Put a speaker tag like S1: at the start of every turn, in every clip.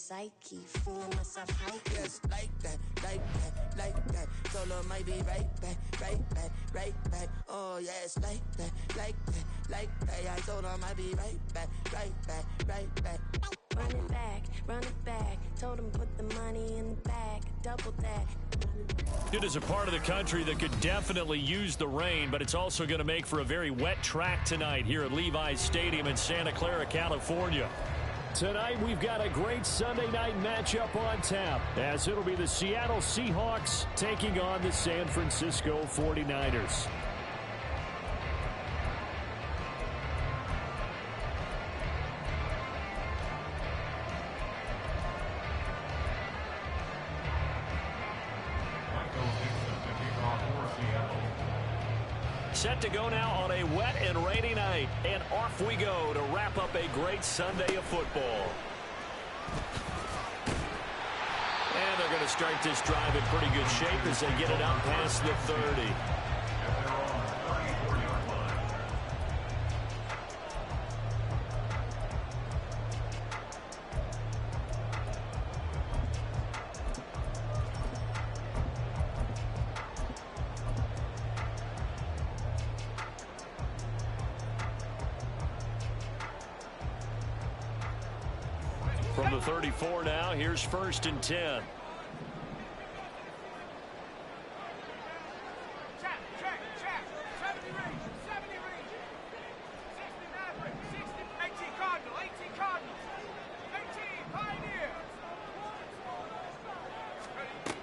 S1: psyche, feeling myself hiking.
S2: Yes, like that, like that, like that. Solo might be right back, right back, right back. Oh yes, like that, like that, like that. I told him I'd be right back, right back, right back.
S1: Run it back. Told him put the money in the bag, double that.
S3: It is a part of the country that could definitely use the rain, but it's also going to make for a very wet track tonight here at Levi's Stadium in Santa Clara, California. Tonight, we've got a great Sunday night matchup on tap, as it'll be the Seattle Seahawks taking on the San Francisco 49ers. Set to go now on a wet and rainy night. And off we go to wrap up a great Sunday of football. And they're going to start this drive in pretty good shape as they get it out past the 30. From the 34 now, here's 1st and 10.
S4: Check. 70 range. 69 range. 18 Cardinal. 18 Cardinals. 18 Pioneer.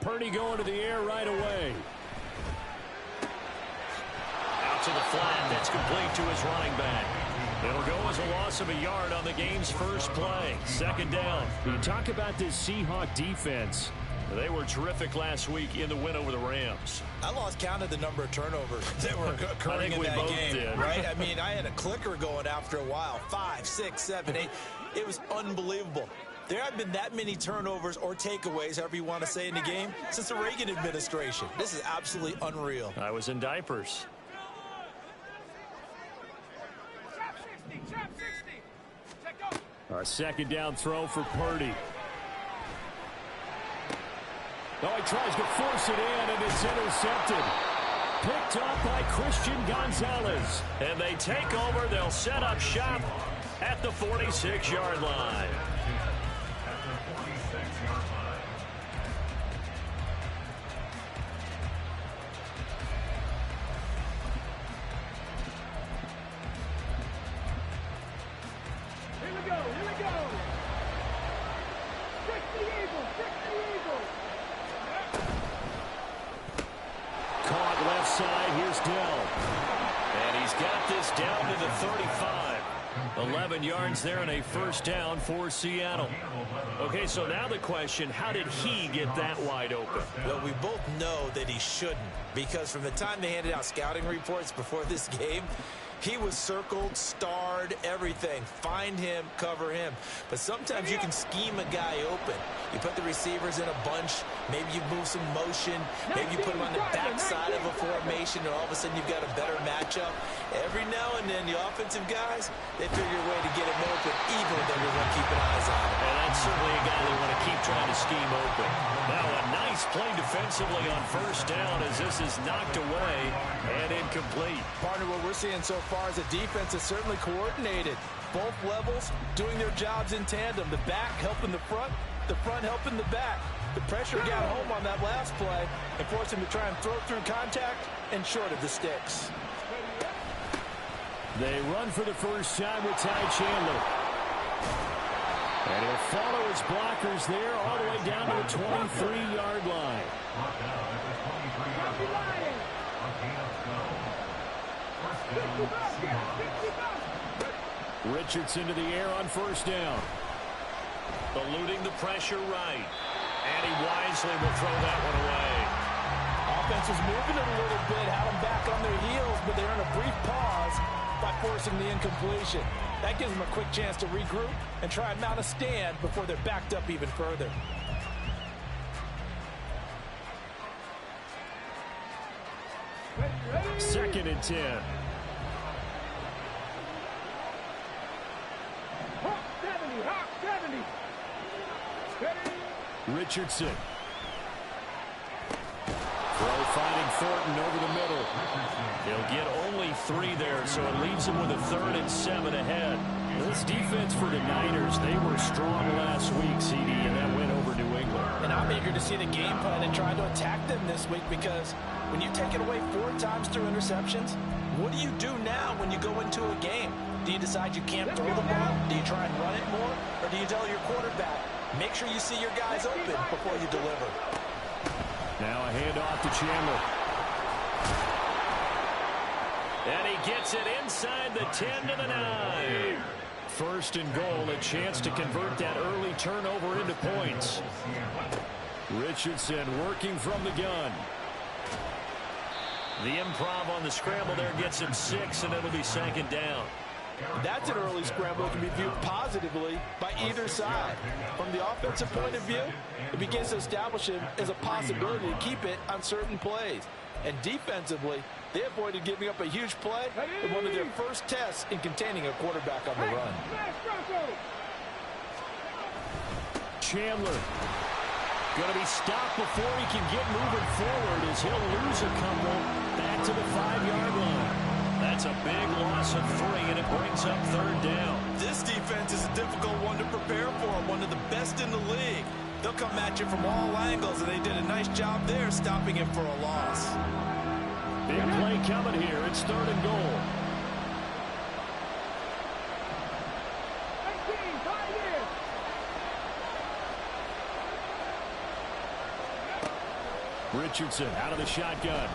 S3: Purdy going to the air right away. Out to the flat. That's complete to his running back. It'll go as a loss of a yard on the game's first play. 2nd down. You talk about this Seahawk defense. They were terrific last week in the win over the Rams.
S5: I lost count of the number of turnovers that were occurring in that game.
S3: Did.
S5: Right? I mean, I had a clicker going after a while. 5, 6, 7, 8. It was unbelievable. There haven't been that many turnovers or takeaways, however you want to say, in the game since the Reagan administration. This is absolutely unreal.
S3: I was in diapers. A 2nd down throw for Purdy. Oh, he tries to force it in, and it's intercepted. Picked up by Christian Gonzalez. And they take over. They'll set up shop at the 46-yard line. Side, here's Dell. And he's got this down to the 35. 11 yards there and a 1st down for Seattle. Okay, so now the question, how did he get that wide open?
S5: Well, we both know that he shouldn't, because from the time they handed out scouting reports before this game, he was circled, starred, everything. Find him, cover him. But sometimes you can scheme a guy open. You put the receivers in a bunch. Maybe you move some motion. Maybe you put him on the backside of a formation, and all of a sudden you've got a better matchup. Every now and then, the offensive guys, they figure a way to get him open, even with everyone keeping eyes on him.
S3: And that's certainly a guy they want to keep trying to scheme open. Now a nice play defensively on 1st down as this is knocked away and incomplete.
S6: Partner, what we're seeing so far is the defense is certainly coordinated. Both levels doing their jobs in tandem. The back helping the front helping the back. The pressure got home on that last play and forced him to try and throw through contact and short of the sticks.
S3: They run for the first time with Ty Chandler. And he'll follow his blockers there all the way down to the 23-yard line. Richardson to the air on 1st down. Eluding the pressure right. And he wisely will throw that one away.
S6: Offense was moving it a little bit, had them back on their heels, but they're in a brief pause by forcing the incompletion. That gives them a quick chance to regroup and try and mount a stand before they're backed up even further.
S4: Ready?
S3: 2nd and 10.
S4: Hawk 70, Hawk 70.
S3: Richardson. Throw finding Thornton over the middle. He'll get only 3 there, so it leaves him with a 3rd and 7 ahead. This defense for the Niners, they were strong last week, CD, and that went over New England.
S6: And I'm eager to see the game plan and try to attack them this week, because when you take it away 4 times through interceptions, what do you do now when you go into a game? Do you decide you can't throw the ball? Do you try and run it more? Or do you tell your quarterback, make sure you see your guys open before you deliver?
S3: Now a handoff to Chandler. And he gets it inside the 10 to the 9. 1st and goal, a chance to convert that early turnover into points. Richardson working from the gun. The improv on the scramble there gets him 6, and it'll be 2nd down.
S6: That's an early scramble that can be viewed positively by either side. From the offensive point of view, it begins to establish him as a possibility to keep it on certain plays. And defensively, they avoided giving up a huge play in one of their first tests in containing a quarterback on the run.
S3: Chandler going to be stopped before he can get moving forward as he'll lose a couple back to the 5-yard line. That's a big loss of 3, and it brings up 3rd down.
S5: This defense is a difficult one to prepare for, one of the best in the league. They'll come at you from all angles, and they did a nice job there stopping him for a loss.
S3: Big play coming here. It's 3rd and goal. Richardson out of the shotgun.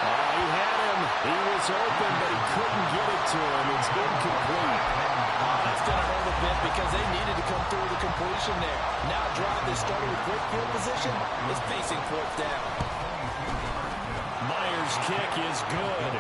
S3: He had him. He was open, but he couldn't get it to him. It's incomplete.
S6: That's going to hurt a bit because they needed to come through the completion there. Now drive that started with great field position is facing 4th down.
S3: Myers' kick is good.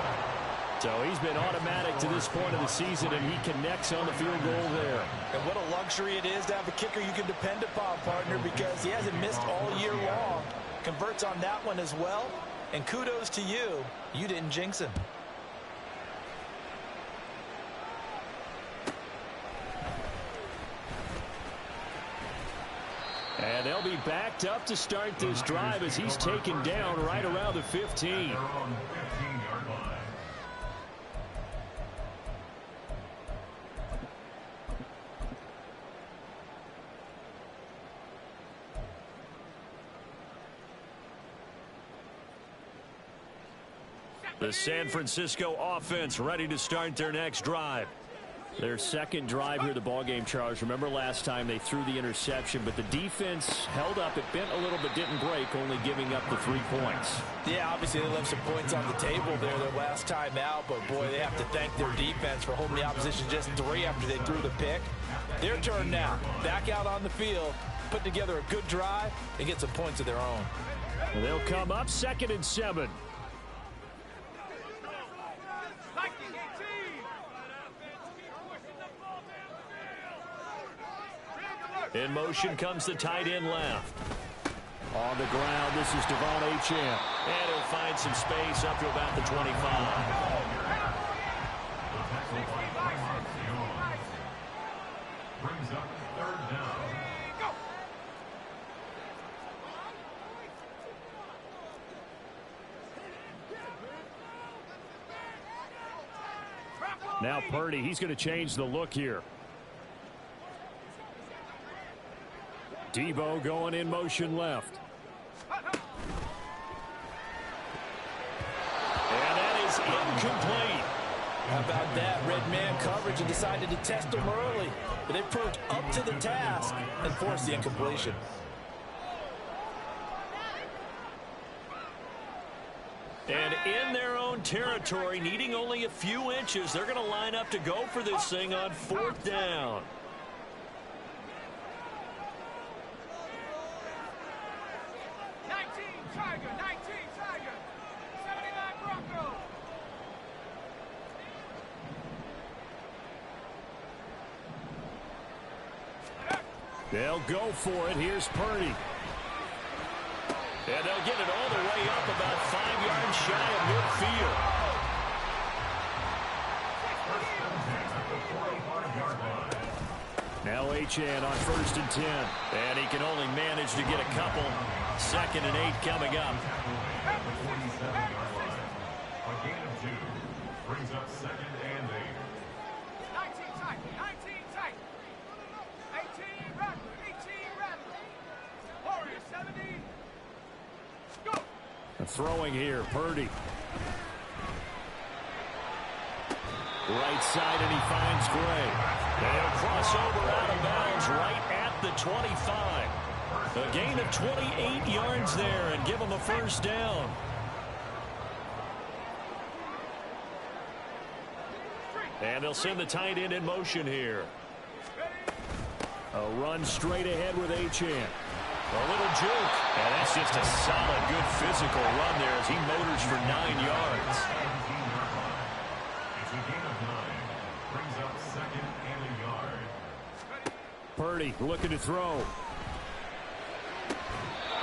S3: So he's been automatic to this point of the season, and he connects on the field goal there.
S6: And what a luxury it is to have a kicker you can depend upon, partner, because he hasn't missed all year long. Converts on that one as well. And kudos to you. You didn't jinx him.
S3: And they'll be backed up to start this drive as he's taken down right around the 15. The San Francisco offense ready to start their next drive. Their 2nd drive here, the ballgame, Charles. Remember last time they threw the interception, but the defense held up. It bent a little but didn't break, only giving up the 3 points.
S6: Yeah, obviously they left some points on the table there their last time out, but boy, they have to thank their defense for holding the opposition just 3 after they threw the pick. Their turn now. Back out on the field, put together a good drive, and get some points of their own.
S3: They'll come up 2nd and 7. In motion comes the tight end left. On the ground, this is Devon Achane. And he'll find some space up to about the 25.
S7: Brings up 3rd down.
S3: Now Purdy, he's going to change the look here. Debo going in motion left. And that is incomplete.
S6: How about that? Red man coverage and decided to test him early. But they proved up to the task and forced the incompletion.
S3: And in their own territory, needing only a few inches, they're going to line up to go for this thing on 4th down. They'll go for it. Here's Purdy. And they'll get it all the way up about 5 yards shy of midfield. Now Achane on 1st and 10. And he can only manage to get a couple. 2nd and 8 coming up.
S7: At the 47-yard line. A gain of 2. Brings up 2nd and 8.
S4: 19 tight, 19 tight. 18 Rattler, 18 Rattler. Warrior 70. Go.
S3: Throwing here, Purdy. Right side, and he finds Gray. They'll cross over out of bounds right at the 25. A gain of 28 yards there and give him a first down. And they'll send the tight end in motion here. A run straight ahead with Achane. A little juke. And that's just a solid, good physical run there as he motors for 9 yards.
S7: It's a gain of 9. Brings up 2nd and a yard.
S3: Purdy looking to throw.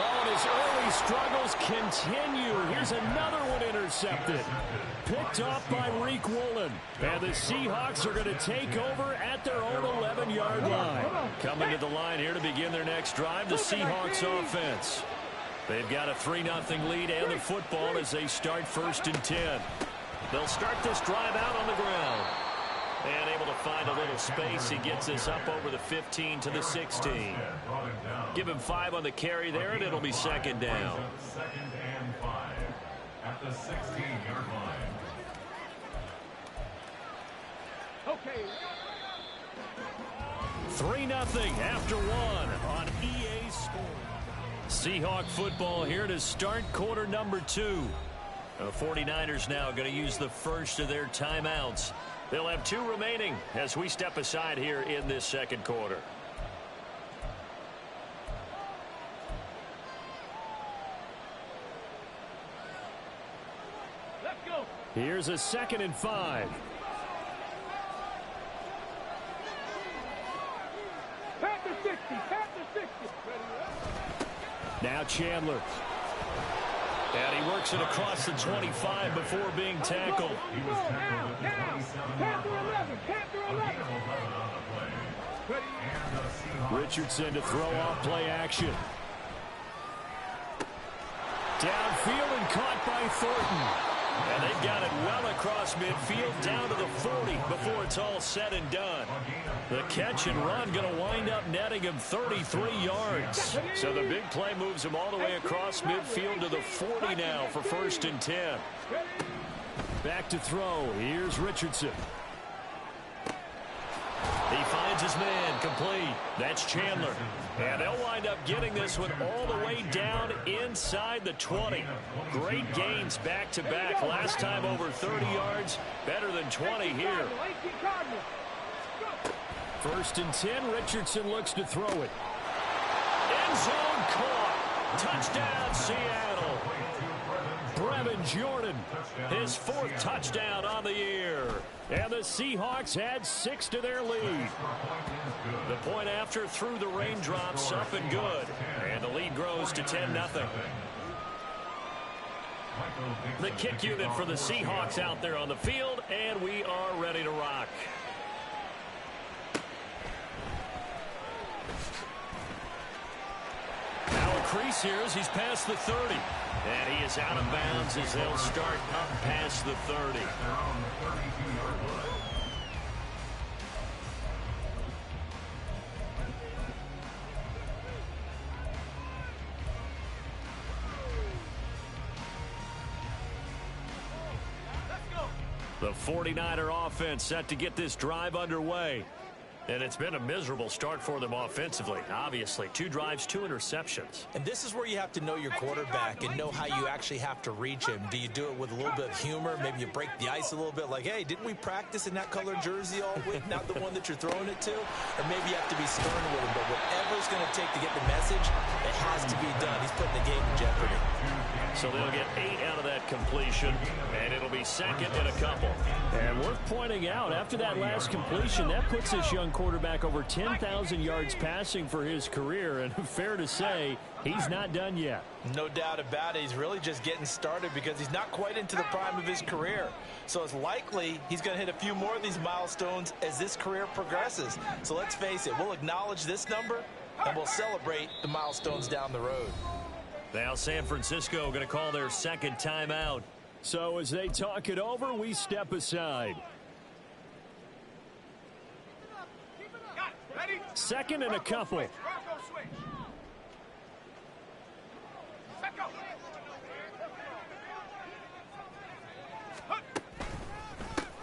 S3: Oh, and his early struggles continue. Here's another one intercepted. Picked off by Reek Woolen. And the Seahawks are going to take over at their own 11-yard line. Coming to the line here to begin their next drive, the Seahawks offense. They've got a 3-0 lead and the football as they start 1st and 10. They'll start this drive out on the ground. And able to find a little space. He gets this up over the 15 to the 16. Give him 5 on the carry there, and it'll be 2nd down.
S7: 2nd and 5 at the 16-yard line.
S4: Okay.
S3: 3-0 after 1 on EA Sports. Seahawk football here to start quarter number 2. The 49ers now going to use the first of their timeouts. They'll have 2 remaining as we step aside here in this second quarter.
S4: Let's go.
S3: Here's a 2nd and 5.
S4: Panther 60, Panther 60.
S3: Now Chandler. And he works it across the 25 before being tackled.
S7: He was tackled at the 27-yard line.
S4: Panther
S7: A
S4: 11.
S7: gain of 11 on the play. And the Seahawks.
S3: Richardson to throw off play action. Downfield and caught by Thornton. And they've got it well across midfield down to the 40 before it's all said and done. The catch and run going to wind up netting him 33 yards. So the big play moves him all the way across midfield to the 40 now for 1st and 10. Back to throw. Here's Richardson. He finds his man complete. That's Chandler. And they'll wind up getting this one all the way down inside the 20. Great gains back-to-back. Last time over 30 yards. Better than 20 here.
S4: 18 Cardinals.
S3: 1st and 10. Richardson looks to throw it. End zone caught. Touchdown, Seattle. Brevin Jordan, his 4th touchdown on the year. And the Seahawks add 6 to their lead. The point after through the raindrops, up and good. And the lead grows to 10-0. The kick unit for the Seahawks out there on the field, and we are ready to rock. Now a crease here as he's past the 30. And he is out of bounds as they'll start up past the 30. The 49er offense set to get this drive underway. And it's been a miserable start for them offensively. Obviously, 2 drives, 2 interceptions.
S5: And this is where you have to know your quarterback and know how you actually have to reach him. Do you do it with a little bit of humor? Maybe you break the ice a little bit like, hey, didn't we practice in that color jersey all week, not the one that you're throwing it to? Or maybe you have to be stern with him. But whatever it's going to take to get the message, it has to be done. He's putting the game in jeopardy.
S3: So they'll get 8 out of that completion, and it'll be 2nd and a couple. And worth pointing out, after that last completion, that puts this young quarterback over 10,000 yards passing for his career, and fair to say, he's not done yet.
S5: No doubt about it. He's really just getting started because he's not quite into the prime of his career. So it's likely he's going to hit a few more of these milestones as this career progresses. So let's face it, we'll acknowledge this number, and we'll celebrate the milestones down the road.
S3: Now San Francisco going to call their second timeout. So as they talk it over, we step aside. Second and a couple.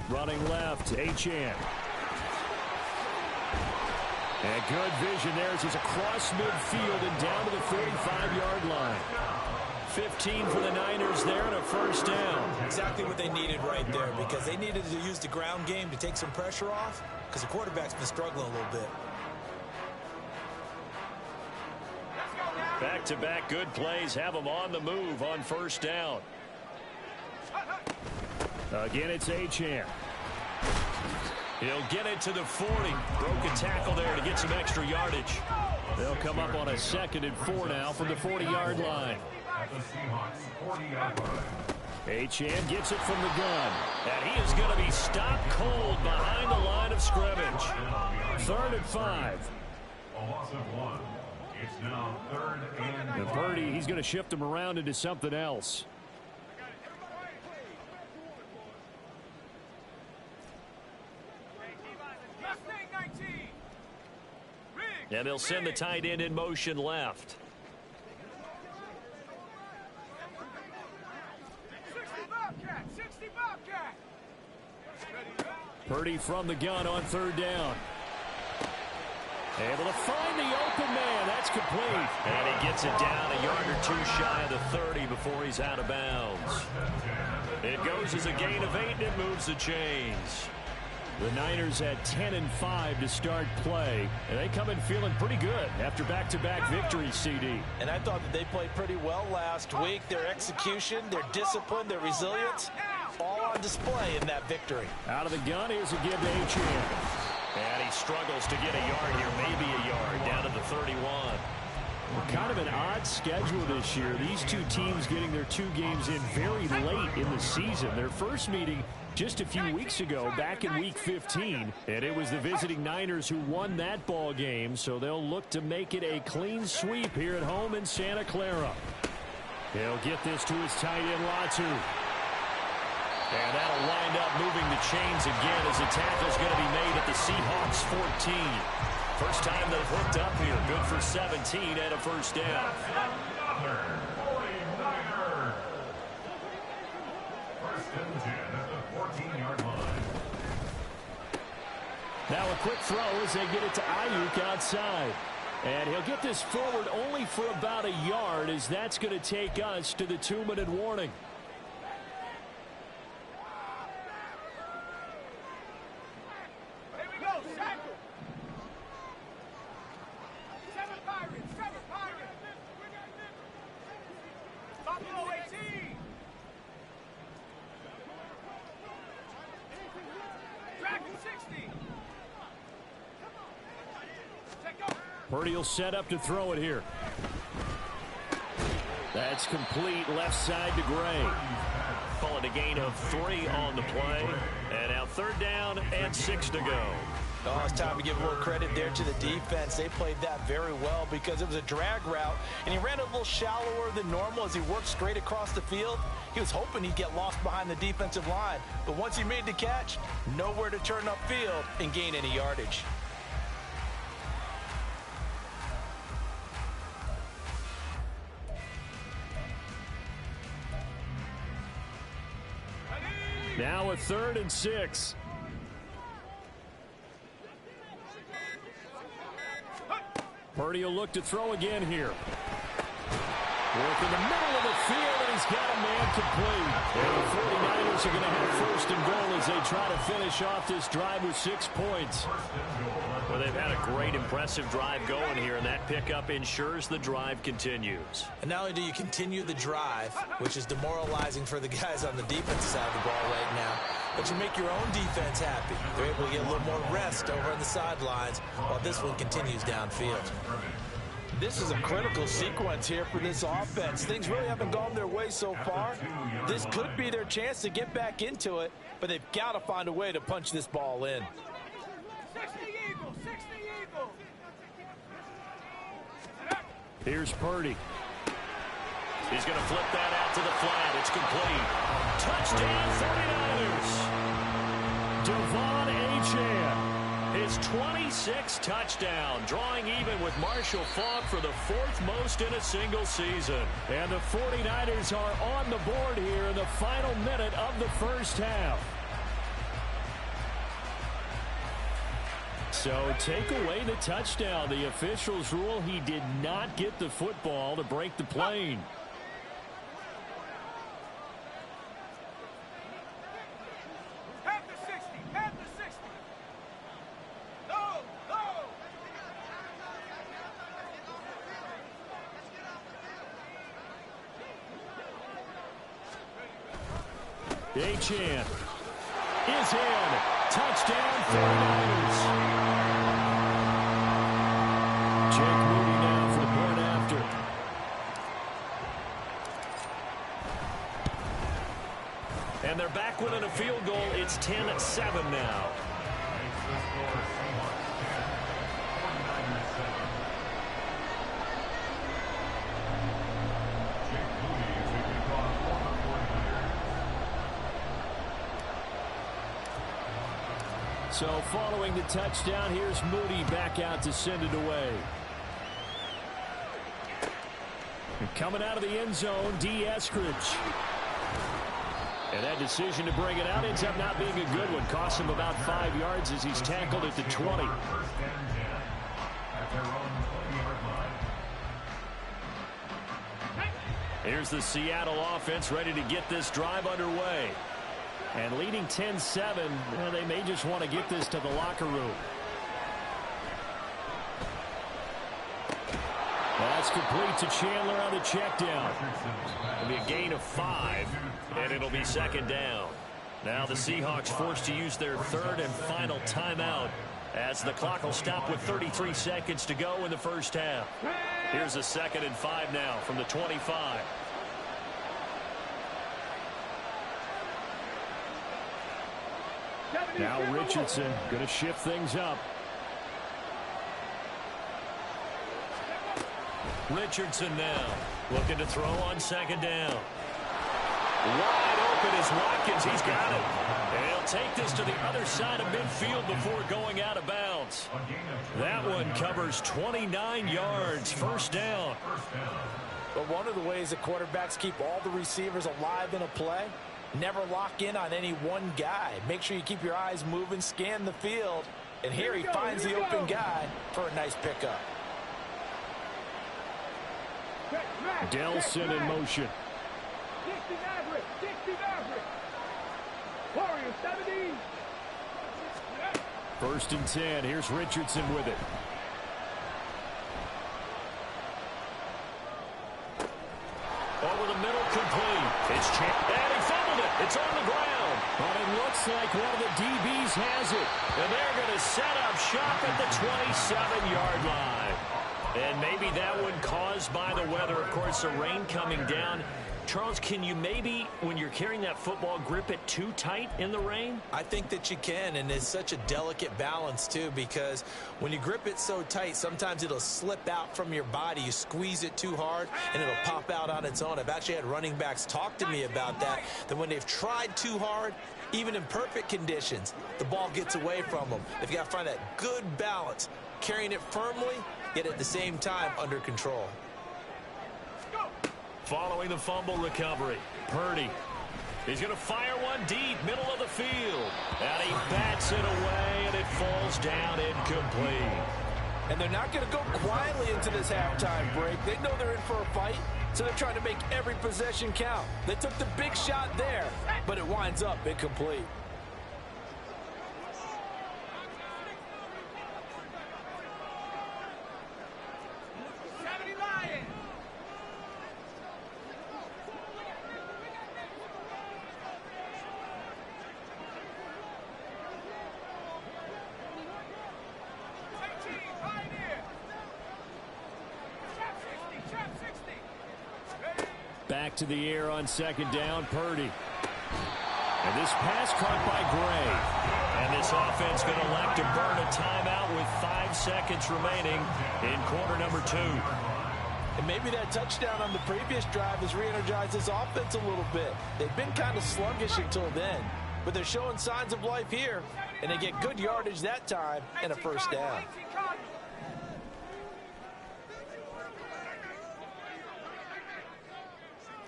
S3: Running left, Achane. And good vision there as he's across midfield and down to the 45-yard line. 15 for the Niners there and a first down.
S5: Exactly what they needed right there, because they needed to use the ground game to take some pressure off, because the quarterback's been struggling a little bit.
S3: Back-to-back good plays have them on the move on first down. Again, it's Achane. He'll get it to the 40. Broke a tackle there to get some extra yardage. They'll come up on a 2nd and 4 now from the 40-yard line.
S7: At the Seahawks 40-yard line.
S3: Achane gets it from the gun. And he is going to be stopped cold behind the line of scrimmage. 3rd and 5.
S7: A loss of 1. It's now 3rd and 5.
S3: Purdy, he's going to shift him around into something else. And they'll send the tight end in motion left. Purdy from the gun on 3rd down. Able to find the open man. That's complete. And he gets it down a yard or 2 shy of the 30 before he's out of bounds. It goes as a gain of 8, and it moves the chains. The Niners at 10 and 5 to start play, and they come in feeling pretty good after back-to-back victories, CD.
S5: And I thought that they played pretty well last week. Their execution, their discipline, their resilience, all on display in that victory.
S3: Out of the gun, here's a give to Achane. And he struggles to get a yard here, maybe a yard, down to the 31. Well, kind of an odd schedule this year. These two teams getting their 2 games in very late in the season. Their first meeting just a few weeks ago, back in Week 15, and it was the visiting Niners who won that ball game, so they'll look to make it a clean sweep here at home in Santa Clara. He'll get this to his tight end, Latu. And that'll wind up moving the chains again as the tackle's going to be made at the Seahawks 14. First time they've hooked up here. Good for 17 and a first down.
S7: Another 49er. First and 10 at the 14-yard line.
S3: Now a quick throw as they get it to Ayuk outside. And he'll get this forward only for about a yard, as that's going to take us to the 2-minute warning. Purdy will set up to throw it here. That's complete left side to Gray. Call it a gain of 3 on the play. And now 3rd down and 6 to go.
S5: Oh, it's time to give a little credit there to the defense. They played that very well because it was a drag route, and he ran a little shallower than normal as he worked straight across the field. He was hoping he'd get lost behind the defensive line, but once he made the catch, nowhere to turn upfield and gain any yardage.
S3: Now a 3rd and 6. Purdy will look to throw again here. Work in the middle of the field, and he's got a man complete. And the 49ers are going to have 1st and goal as they try to finish off this drive with 6 points. Well, they've had a great, impressive drive going here, and that pickup ensures the drive continues.
S5: And not only do you continue the drive, which is demoralizing for the guys on the defensive side of the ball right now, but you make your own defense happy. They're able to get a little more rest over on the sidelines while this one continues downfield.
S6: This is a critical sequence here for this offense. Things really haven't gone their way so far. This could be their chance to get back into it, but they've got to find a way to punch this ball in.
S4: 60 Eagles, 60 Eagles.
S3: Here's Purdy. He's going to flip that out to the flat. It's complete. Touchdown, 49ers. Devon Achane, his 26th touchdown, drawing even with Marshall Faulk for the 4th most in a single season. And the 49ers are on the board here in the final minute of the first half. So take away the touchdown. The officials rule he did not get the football to break the plane.
S4: Half the 60, half the 60. Go, go.
S3: Achane is in. Touchdown, 49ers. Jake Moody now for the point after. And they're back winning a field goal. It's 10-7 now. So following the touchdown, here's Moody back out to send it away. And coming out of the end zone, D. Eskridge. And that decision to bring it out ends up not being a good one. Costs him about 5 yards as he's tackled at the 20. Here's the Seattle offense ready to get this drive underway. And leading 10-7, they may just want to get this to the locker room. That's complete to Chandler on the check down. It'll be a gain of 5, and it'll be second down. Now the Seahawks forced to use their third and final timeout as the clock will stop with 33 seconds to go in the first half. Here's a 2nd and 5 now from the 25. Now Richardson going to shift things up. Richardson now looking to throw on 2nd down. Wide open is Watkins. He's got it. And he'll take this to the other side of midfield before going out of bounds. That one covers 29 yards. First down.
S6: But one of the ways that quarterbacks keep all the receivers alive in a play, never lock in on any one guy. Make sure you keep your eyes moving, scan the field. And here he finds the open guy for a nice pickup.
S3: Delson in motion.
S4: 60 Maverick, 60 Maverick. Warrior 70.
S3: 1st and 10. Here's Richardson with it. Over the middle, complete. It's and he fumbled it. It's on the ground. But it looks like one of the DBs has it. And they're going to set up shop at the 27-yard line. And maybe that one caused by the weather. Of course, the rain coming down. Charles, can you maybe, when you're carrying that football, grip it too tight in the rain?
S5: I think that you can, and it's such a delicate balance, too, because when you grip it so tight, sometimes it'll slip out from your body. You squeeze it too hard, and it'll pop out on its own. I've actually had running backs talk to me about that when they've tried too hard, even in perfect conditions, the ball gets away from them. They've got to find that good balance, carrying it firmly, yet at the same time under control.
S3: Following the fumble recovery, Purdy. He's going to fire one deep, middle of the field. And he bats it away, and it falls down incomplete.
S6: And they're not going to go quietly into this halftime break. They know they're in for a fight, so they're trying to make every possession count. They took the big shot there, but it winds up incomplete.
S3: back to the air on second down. Purdy. And this pass caught by Gray. And this offense going to elect to burn a timeout with 5 seconds remaining in quarter number 2.
S6: And maybe that touchdown on the previous drive has re-energized this offense a little bit. They've been kind of sluggish until then, but they're showing signs of life here, and they get good yardage that time and a first down.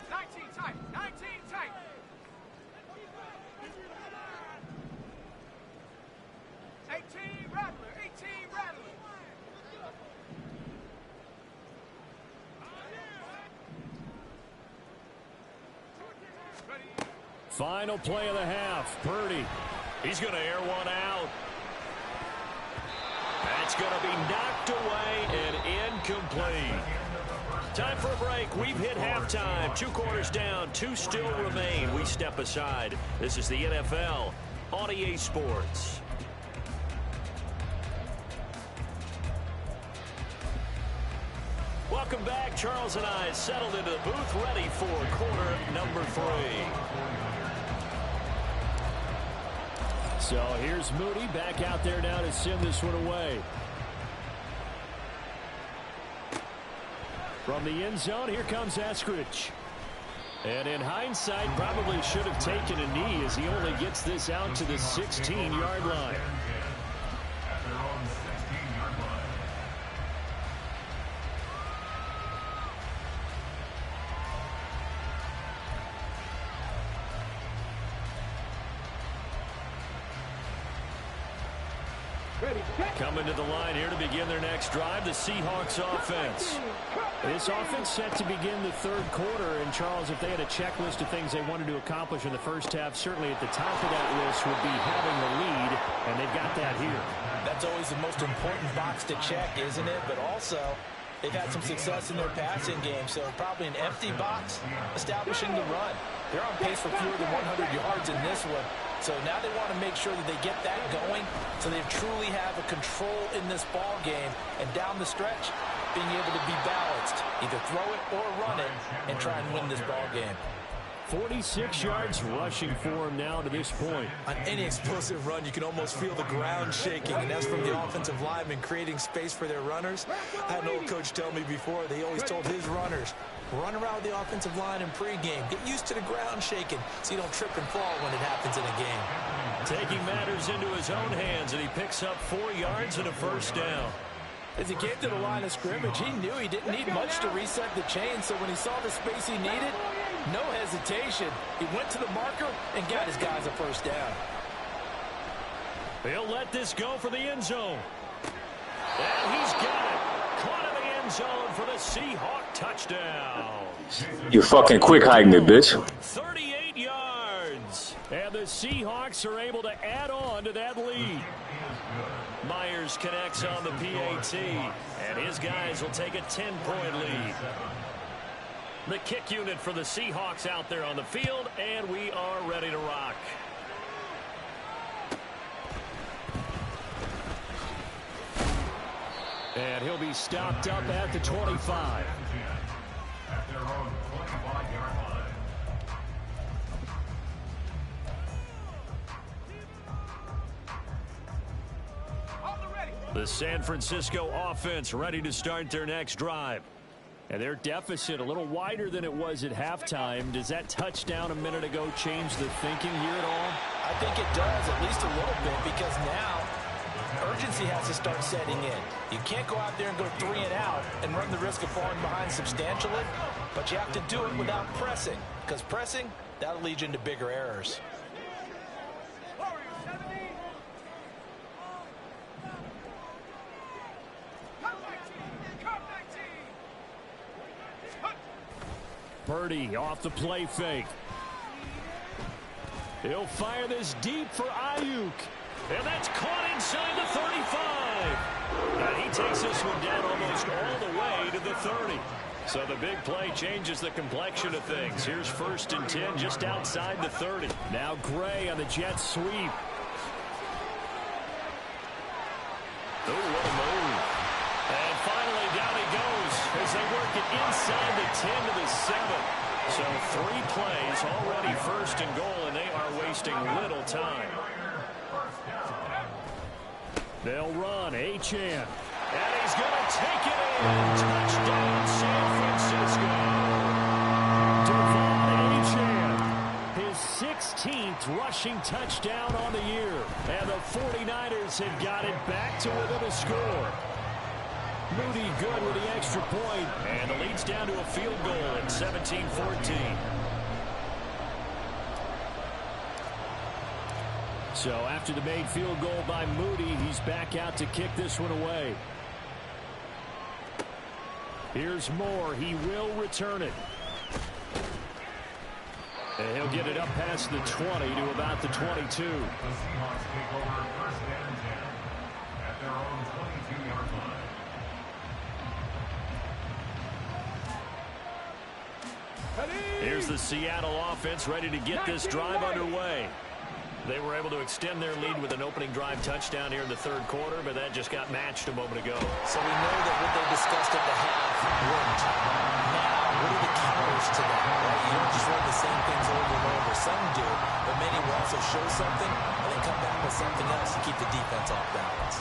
S4: 19 tight, 19 tight. 18 Rattler, 18 Rattler.
S3: Final play of the half. Purdy. He's going to air one out. That's going to be knocked away and incomplete. Time for a break. We've hit halftime. 2 quarters down. 2 still remain. We step aside. This is the NFL on EA Sports. Welcome back. Charles and I settled into the booth, ready for quarter number 3. So here's Moody back out there now to send this one away. From the end zone, here comes Eskridge. And in hindsight, probably should have taken a knee as he only gets this out to the 16-yard line.
S7: At their own 16-yard line.
S3: Coming to the line here to begin their next drive, the Seahawks offense. This offense set to begin the 3rd quarter. And, Charles, if they had a checklist of things they wanted to accomplish in the first half, certainly at the top of that list would be having the lead, and they've got that here.
S6: That's always the most important box to check, isn't it? But also, they've had some success in their passing game, so probably an empty box establishing the run. They're on pace for fewer than 100 yards in this one. So now they want to make sure that they get that going so they truly have a control in this ball game. And down the stretch, being able to be balanced. Either throw it or run it and try and win this ball game.
S3: 46 yards rushing for him now to this point.
S5: On any explosive run, you can almost feel the ground shaking, and that's from the offensive linemen creating space for their runners. I had an old coach tell me before, they always told his runners, run around the offensive line in pregame. Get used to the ground shaking so you don't trip and fall when it happens in a game.
S3: Taking matters into his own hands, and he picks up 4 yards and a first down.
S6: As he came to the line of scrimmage, he knew he didn't need much to reset the chain, so when he saw the space he needed, no hesitation. He went to the marker and got his guys a first down.
S3: They'll let this go for the end zone. And he's got it. Caught in the end zone for the Seahawk touchdown.
S8: You fucking quick hiding it, bitch.
S3: 38 yards. And the Seahawks are able to add on to that lead. Myers connects on the PAT, and his guys will take a 10-point lead. The kick unit for the Seahawks out there on the field, and we are ready to rock. And he'll be stopped up at the 25.
S7: At their own 25-yard line.
S3: The San Francisco offense ready to start their next drive. And their deficit a little wider than it was at halftime. Does that touchdown a minute ago change the thinking here at all?
S6: I think it does, at least a little bit, because now urgency has to start setting in. You can't go out there and go 3 and out and run the risk of falling behind substantially, but you have to do it without pressing, because pressing, that'll lead you into bigger errors.
S3: Purdy off the play fake. He'll fire this deep for Ayuk. And that's caught inside the 35. And he takes this one down almost all the way to the 30. So the big play changes the complexion of things. Here's 1st and 10 just outside the 30. Now Gray on the jet sweep. Oh, what a move. And finally down he goes as they work it inside the 10 to the 7. So 3 plays, already first and goal, and they are wasting little time. They'll run, Achane. And he's going to take it in. Touchdown, San Francisco. Devon Achane, his 16th rushing touchdown on the year. And the 49ers have got it back to within a score. Moody good with the extra point, and the lead's down to a field goal at 17-14. So after the made field goal by Moody, he's back out to kick this one away. Here's Moore. He will return it. And he'll get it up past the 20 to about the 22.
S7: The Seahawks take over first and 10 at their own 22-yard line.
S3: Here's the Seattle offense ready to get this drive underway. They were able to extend their lead with an opening drive touchdown here in the third quarter, but that just got matched a moment ago.
S5: So we know that what they discussed at the half worked. Now, what are the counters to that? Right? You don't just run the same things over and over. Some do, but many will also show something and then come back with something else to keep the defense off balance.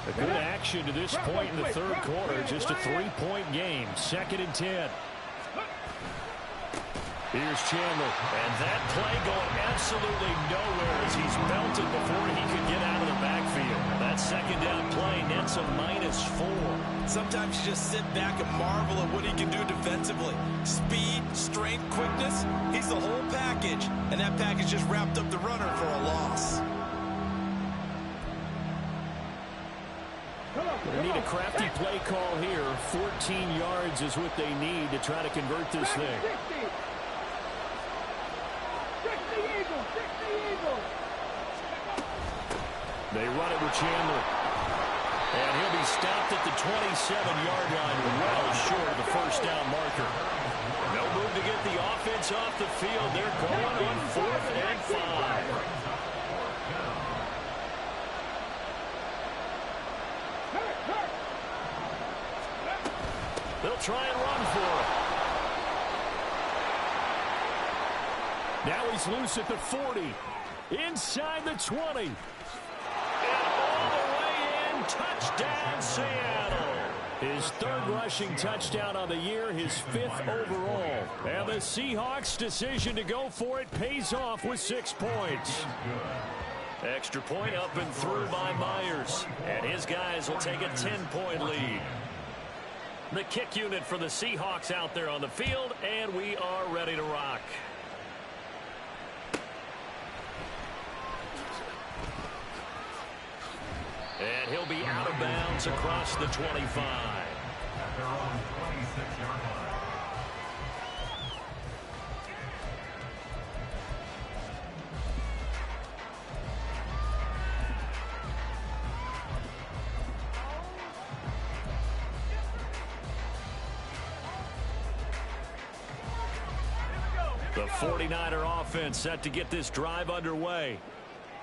S3: A good action to this point in the third quarter. Just a 3-point game. 2nd and 10. Here's Chandler. And that play going absolutely nowhere as he's belted before he could get out of the backfield. That second down play nets a -4.
S5: Sometimes you just sit back and marvel at what he can do defensively. Speed, strength, quickness. He's the whole package. And that package just wrapped up the runner for a loss.
S3: They need a crafty play call here. 14 yards is what they need to try to convert this thing. They run it with Chandler. And he'll be stopped at the 27-yard line, well short of the first down marker. No move to get the offense off the field. They're going on 4th and 5. They'll try and run for it. Now he's loose at the 40. Inside the 20. And all the way in. Touchdown, Seattle. His 3rd rushing touchdown on the year, his 5th overall. And the Seahawks' decision to go for it pays off with 6 points. Extra point up and through by Myers. And his guys will take a 10-point lead. The kick unit for the Seahawks out there on the field, and we are ready to rock. And he'll be out of bounds across the 25.
S7: At their own 26-yard line.
S3: The 49er offense set to get this drive underway.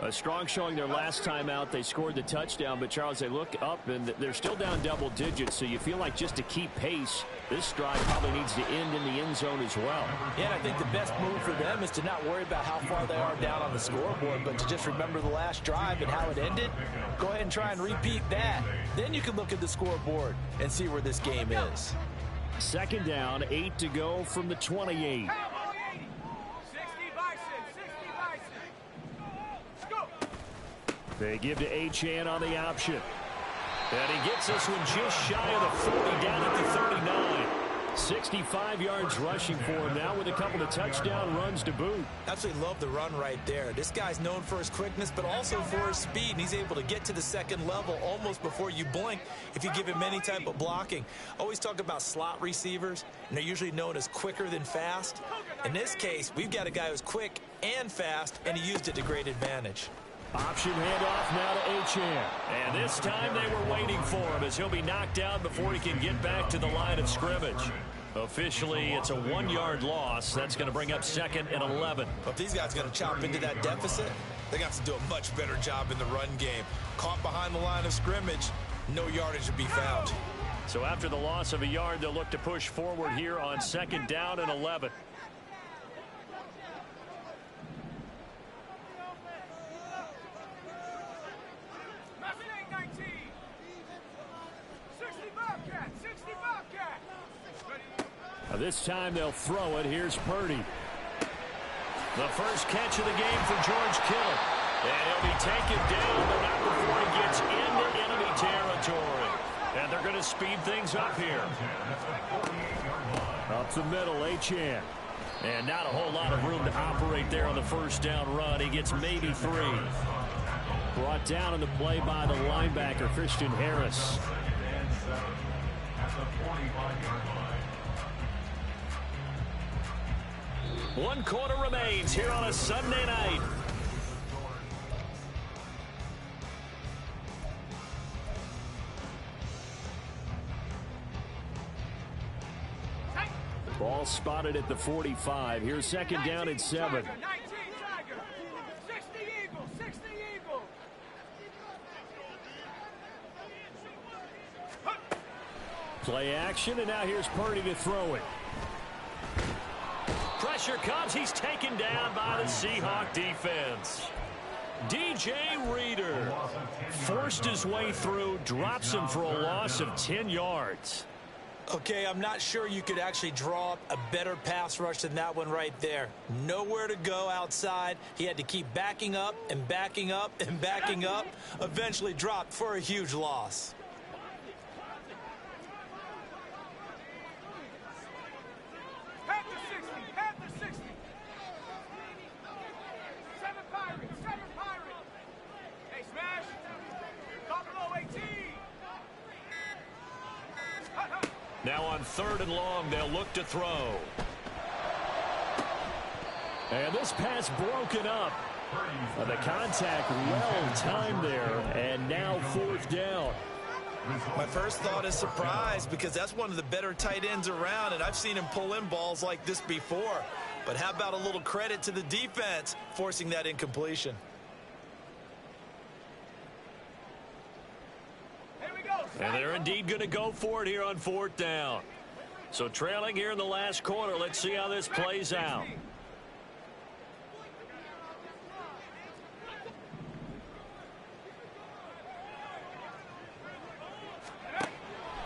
S3: A strong showing their last time out. They scored the touchdown, but Charles, they look up and they're still down double digits, so you feel like just to keep pace, this drive probably needs to end in the end zone as well.
S6: Yeah, and I think the best move for them is to not worry about how far they are down on the scoreboard, but to just remember the last drive and how it ended. Go ahead and try and repeat that. Then you can look at the scoreboard and see where this game is.
S3: 2nd down, 8 to go from the 28. They give to Achane on the option. And he gets this one just shy of the 40, down at the 39. 65 yards rushing for him now with a couple of touchdown runs to boot.
S5: Absolutely love the run right there. This guy's known for his quickness, but also for his speed. And he's able to get to the 2nd level almost before you blink if you give him any type of blocking. Always talk about slot receivers, and they're usually known as quicker than fast. In this case, we've got a guy who's quick and fast, and he used it to great advantage.
S3: Option handoff now to Achane. And this time they were waiting for him as he'll be knocked out before he can get back to the line of scrimmage. Officially, it's a 1-yard loss. That's going to bring up 2nd and 11.
S5: If these guys are going to chop into that deficit, they got to do a much better job in the run game. Caught behind the line of scrimmage, no yardage to be found.
S3: So after the loss of a yard, they'll look to push forward here on 2nd down and 11. This time they'll throw it. Here's Purdy. The first catch of the game for George Kittle. And he'll be taken down, but not before he gets into enemy territory. And they're going to speed things up here. Up the middle, Achane. And not a whole lot of room to operate there on the first down run. He gets maybe 3. Brought down in the play by the linebacker, Christian Harris. One quarter remains here on a Sunday night. Ball spotted at the 45. Here's 2nd down and 7. Play action, and now here's Purdy to throw it. Pressure comes. He's taken down by the Seahawk defense. DJ Reader forced his way through, drops him for a loss of 10 yards.
S5: Okay, I'm not sure you could actually draw up a better pass rush than that one right there. Nowhere to go outside. He had to keep backing up and backing up and backing up. Eventually dropped for a huge loss.
S3: Now on 3rd and long, they'll look to throw. And this pass broken up. The contact well timed there, and now 4th down.
S5: My first thought is surprise, because that's one of the better tight ends around, and I've seen him pull in balls like this before. But how about a little credit to the defense forcing that incompletion?
S3: And they're indeed going to go for it here on 4th down. So trailing here in the last quarter. Let's see how this plays out.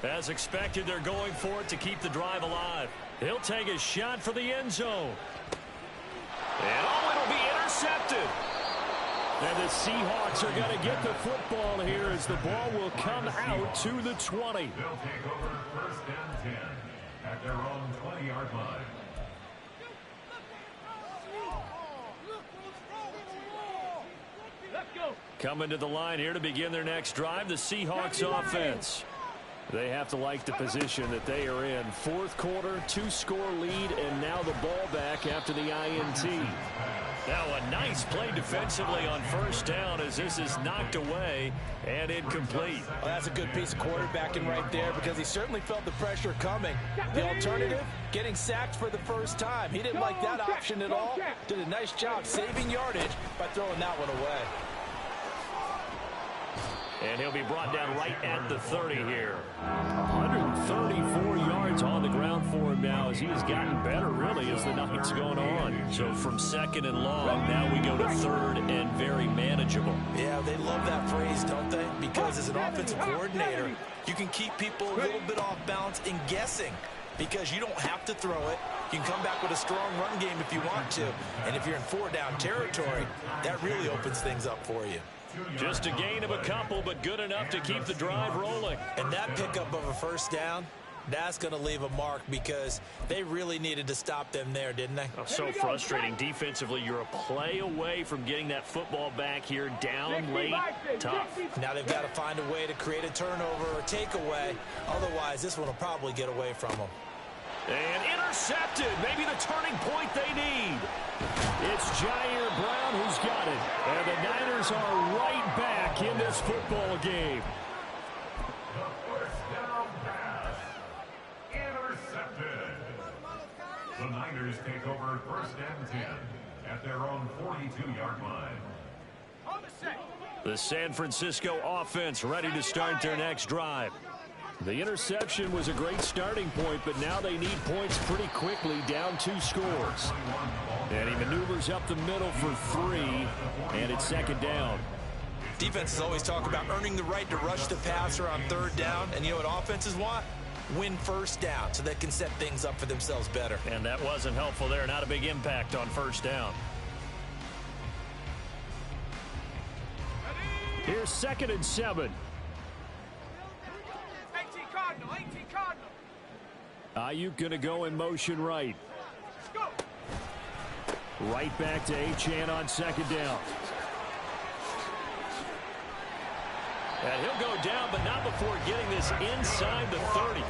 S3: As expected, they're going for it to keep the drive alive. He'll take a shot for the end zone. And it'll be intercepted. And the Seahawks are going to get the football here as the ball will come out to the 20.
S7: They'll take over 1st and 10 at their own 20-yard line.
S3: Coming to the line here to begin their next drive, the Seahawks offense. They have to like the position that they are in. 4th quarter, 2-score lead, and now the ball back after the INT. Now a nice play defensively on 1st down as this is knocked away and incomplete.
S6: Well, that's a good piece of quarterbacking right there, because he certainly felt the pressure coming. The alternative, getting sacked for the first time. He didn't like that option at all. Did a nice job saving yardage by throwing that one away.
S3: And he'll be brought down right at the 30 here. 134 yards on the ground for him now as he has gotten better, really, as the night's going on. So from 2nd and long, now we go to 3rd and very manageable.
S5: Yeah, they love that phrase, don't they? Because as an offensive coordinator, you can keep people a little bit off balance and guessing, because you don't have to throw it. You can come back with a strong run game if you want to. And if you're in 4-down territory, that really opens things up for you.
S3: Just a gain of a couple, but good enough to keep the drive rolling.
S5: And that pickup of a 1st down, that's going to leave a mark, because they really needed to stop them there, didn't they?
S3: Oh, so frustrating. Defensively, you're a play away from getting that football back here, down late, tough.
S5: Now they've got to find a way to create a turnover or takeaway. Otherwise, this one will probably get away from them.
S3: And intercepted. Maybe the turning point they need. It's Jair Brown who's got it. And the Niners are right back in this football game.
S7: The 1st down pass. Intercepted. Raiders take over 1st and 10 at their own 42-yard line.
S4: On the set.
S3: The San Francisco offense ready to start their next drive. The interception was a great starting point, but now they need points pretty quickly, down 2 scores. And he maneuvers up the middle for 3, and it's 2nd down.
S5: Defenses always talk about earning the right to rush the passer on 3rd down, and you know what offenses want? Win 1st down so they can set things up for themselves better.
S3: And that wasn't helpful there. Not a big impact on 1st down. Here's 2nd and 7.
S4: 18 Cardinal, 18 Cardinal.
S3: Ayuk going to go in motion right.
S4: Let's go.
S3: Right back to Achane on 2nd down. And he'll go down, but not before getting this inside the 30. A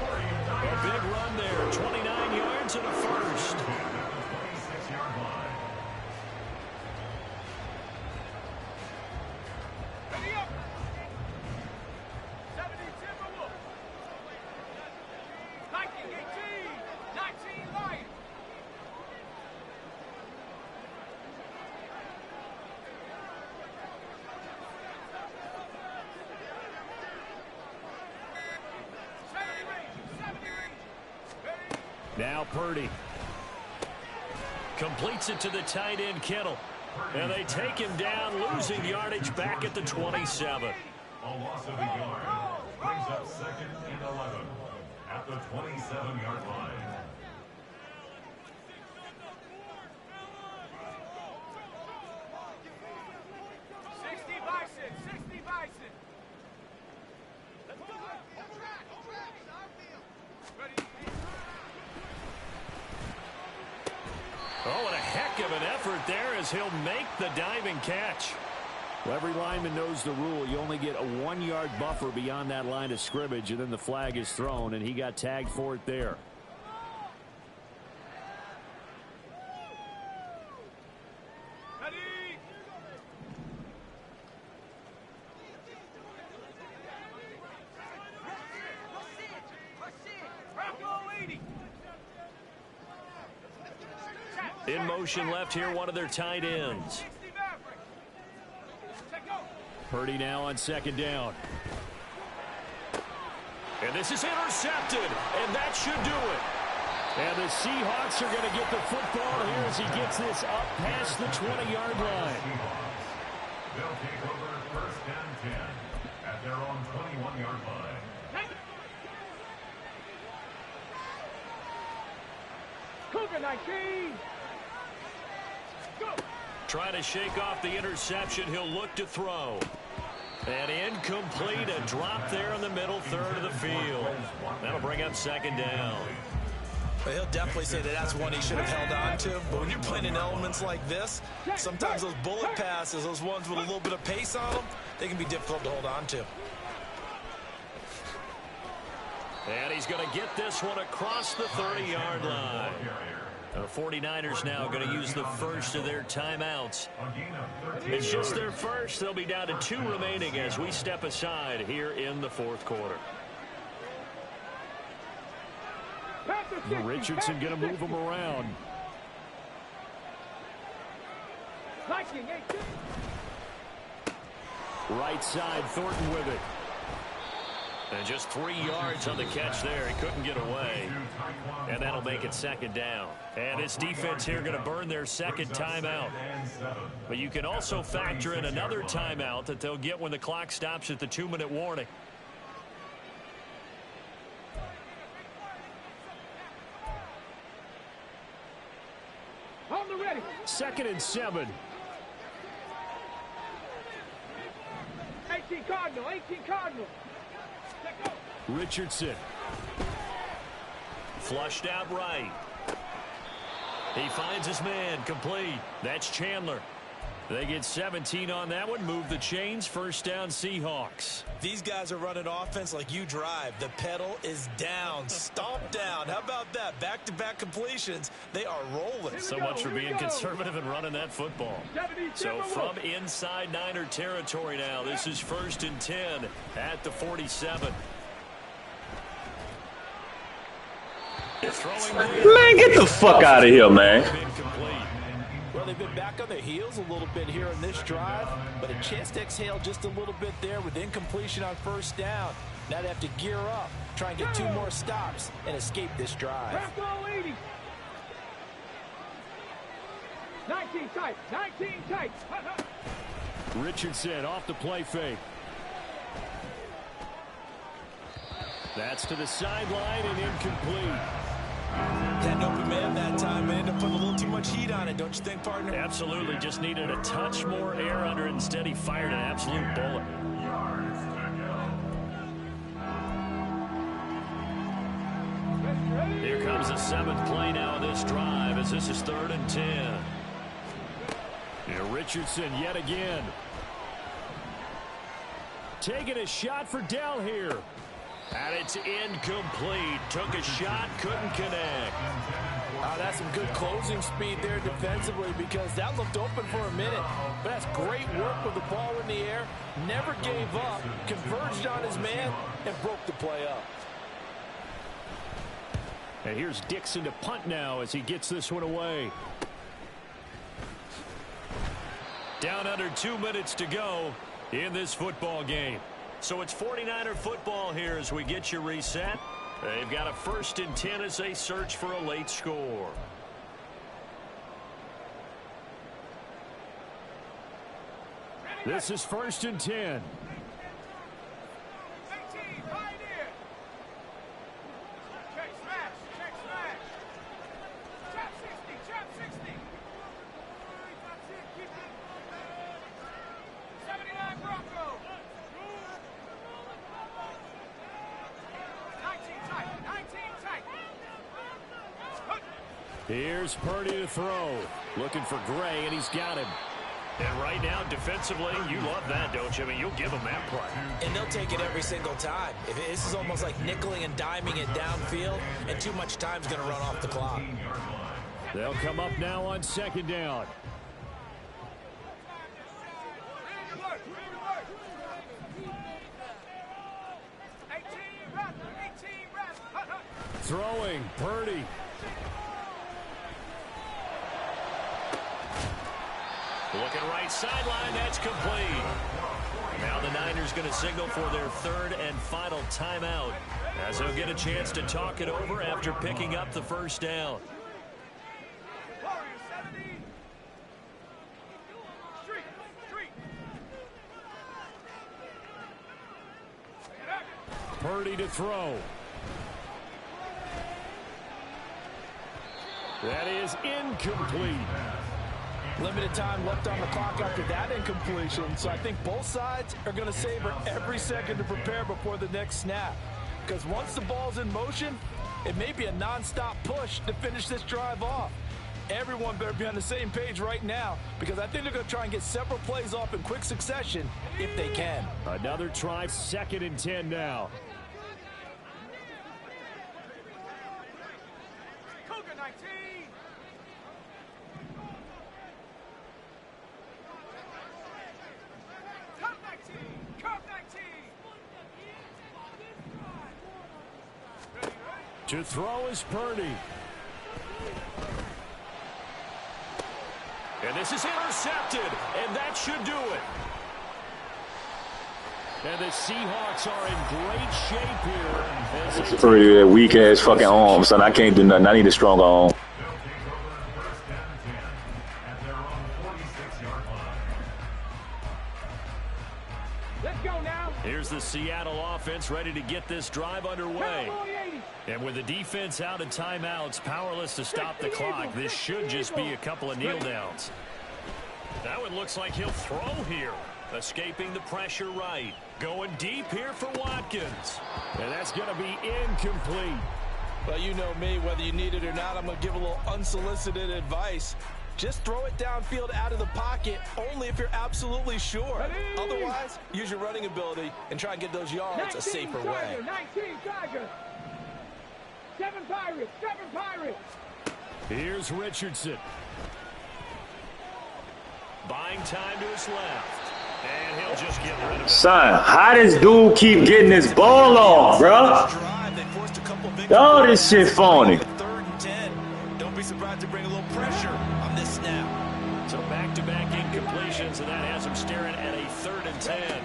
S3: big run there, 29 yards and a first.
S4: Ready up. 70 Timberwolves. 1918. 19 Lions.
S3: Now Purdy. Completes it to the tight end, Kittle. And they take him down, losing yardage back at the 27.
S7: A loss of a yard brings up 2nd and 11 at the 27-yard line.
S3: Oh, and a heck of an effort there as he'll make the diving catch. Well, every lineman knows the rule. You only get a 1-yard buffer beyond that line of scrimmage, and then the flag is thrown, and he got tagged for it there. In motion left here, one of their tight ends. Purdy now on 2nd down. And this is intercepted, and that should do it. And the Seahawks are going to get the football here as he gets this up past the 20-yard line.
S7: They'll take over 1st and 10 at their own 21-yard line.
S4: Cougar 19. Go.
S3: Trying to shake off the interception. He'll look to throw. And incomplete. A drop there in the middle third of the field. That'll bring up 2nd down.
S5: Well, he'll definitely say that that's one he should have held on to. But when you're playing in elements like this, sometimes those bullet passes, those ones with a little bit of pace on them, they can be difficult to hold on to.
S3: And he's going to get this one across the 30-yard line. The 49ers now going to use the first of their timeouts. It's just their first. They'll be down to 2 remaining as we step aside here in the 4th quarter. Richardson going to move him around. Right side, Thornton with it. And just 3 yards on the catch there. He couldn't get away. And that'll make it 2nd down. And this defense here going to burn their 2nd timeout. But you can also factor in another timeout that they'll get when the clock stops at the 2-minute warning.
S4: On the ready.
S3: 2nd and 7.
S4: 18 Cardinal, 18 Cardinal.
S3: Richardson. Flushed out right. He finds his man, complete. That's Chandler. They get 17 on that one. Move the chains. 1st down, Seahawks.
S5: These guys are running offense like you drive. The pedal is down, stomped down. How about that? Back-to-back completions. They are rolling.
S3: So much for being conservative and running that football. So from inside Niner territory now, this is 1st and 10 at the 47.
S8: Man, get the fuck out of here, man.
S6: Well, they've been back on their heels a little bit here in this drive, but a chance to exhale just a little bit there with incompletion on first down. Now they have to gear up, try and get 2 more stops, and escape this drive.
S4: 19 tight, 19 tight.
S3: Richardson off the play fake. That's to the sideline and incomplete.
S5: Had an open man that time and ended up putting a little too much heat on it, don't you think, partner?
S3: Absolutely. Just needed a touch more air under it. Instead, he fired an absolute bullet. Here comes the 7th play now of this drive as this is 3rd and 10. And Richardson yet again. Taking a shot for Dell here. And it's incomplete. Took a shot, couldn't connect.
S6: That's some good closing speed there defensively because that looked open for a minute. But that's great work with the ball in the air. Never gave up, converged on his man, and broke the play up.
S3: And here's Dixon to punt now as he gets this one away. Down under 2 minutes to go in this football game. So it's 49er football here as we get you reset. They've got a 1st and 10 as they search for a late score. This is 1st and 10. Here's Purdy to throw. Looking for Gray, and he's got him. And right now, defensively, you love that, don't you? I mean, you'll give them that play.
S5: And they'll take it every single time. This is almost like nickeling and diming it downfield, and too much time's going to run off the clock.
S3: They'll come up now on 2nd down. Throwing, Purdy. Looking right sideline, that's complete. Now the Niners going to signal for their 3rd and final timeout as they'll get a chance to talk it over after picking up the 1st down. Purdy to throw. That is incomplete.
S6: Limited time left on the clock after that incompletion, so I think both sides are going to savor every second to prepare before the next snap. Because once the ball's in motion, it may be a non-stop push to finish this drive off. Everyone better be on the same page right now because I think they're going to try and get several plays off in quick succession if they can.
S3: Another try, 2nd and 10 now. To throw is Purdy. And this is intercepted, and that should do it. And the Seahawks are in great shape here.
S8: Purdy, that weak-ass fucking arm, son. I can't do nothing. I need a stronger arm.
S3: Here's the Seattle offense ready to get this drive underway. And with the defense out of timeouts, powerless to stop the clock, this should just be a couple of kneel downs. That one looks like he'll throw here. Escaping the pressure right. Going deep here for Watkins. And that's going to be incomplete.
S6: Well, you know me, whether you need it or not, I'm going to give a little unsolicited advice. Just throw it downfield out of the pocket only if you're absolutely sure. Otherwise, use your running ability and try and get those yards a safer way.
S4: 19 Tigers. 7 Pirates. 7 Pirates.
S3: Here's Richardson. Buying time to his left. And he'll just get rid of it.
S8: Son, how does dude keep getting this ball off, bro? Yo, this shit phony.
S3: and 10.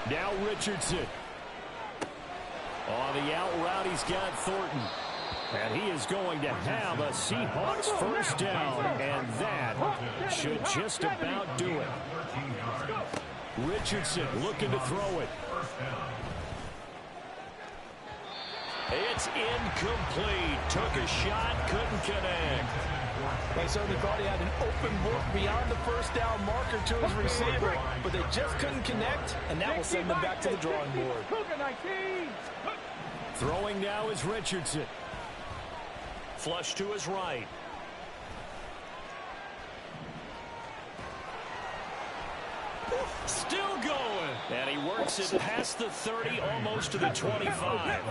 S3: Now Richardson. On the out route, he's got Thornton. And he is going to have a Seahawks first down, and that should just about do it. Richardson looking to throw it. It's incomplete. Took a shot, couldn't connect.
S6: They certainly thought he had an open look beyond the first down marker to his receiver, but they just couldn't connect, and that will send them back to the drawing board.
S3: Throwing now is Richardson. Flush to his right. Still going. And he works it past the 30, almost to the 25.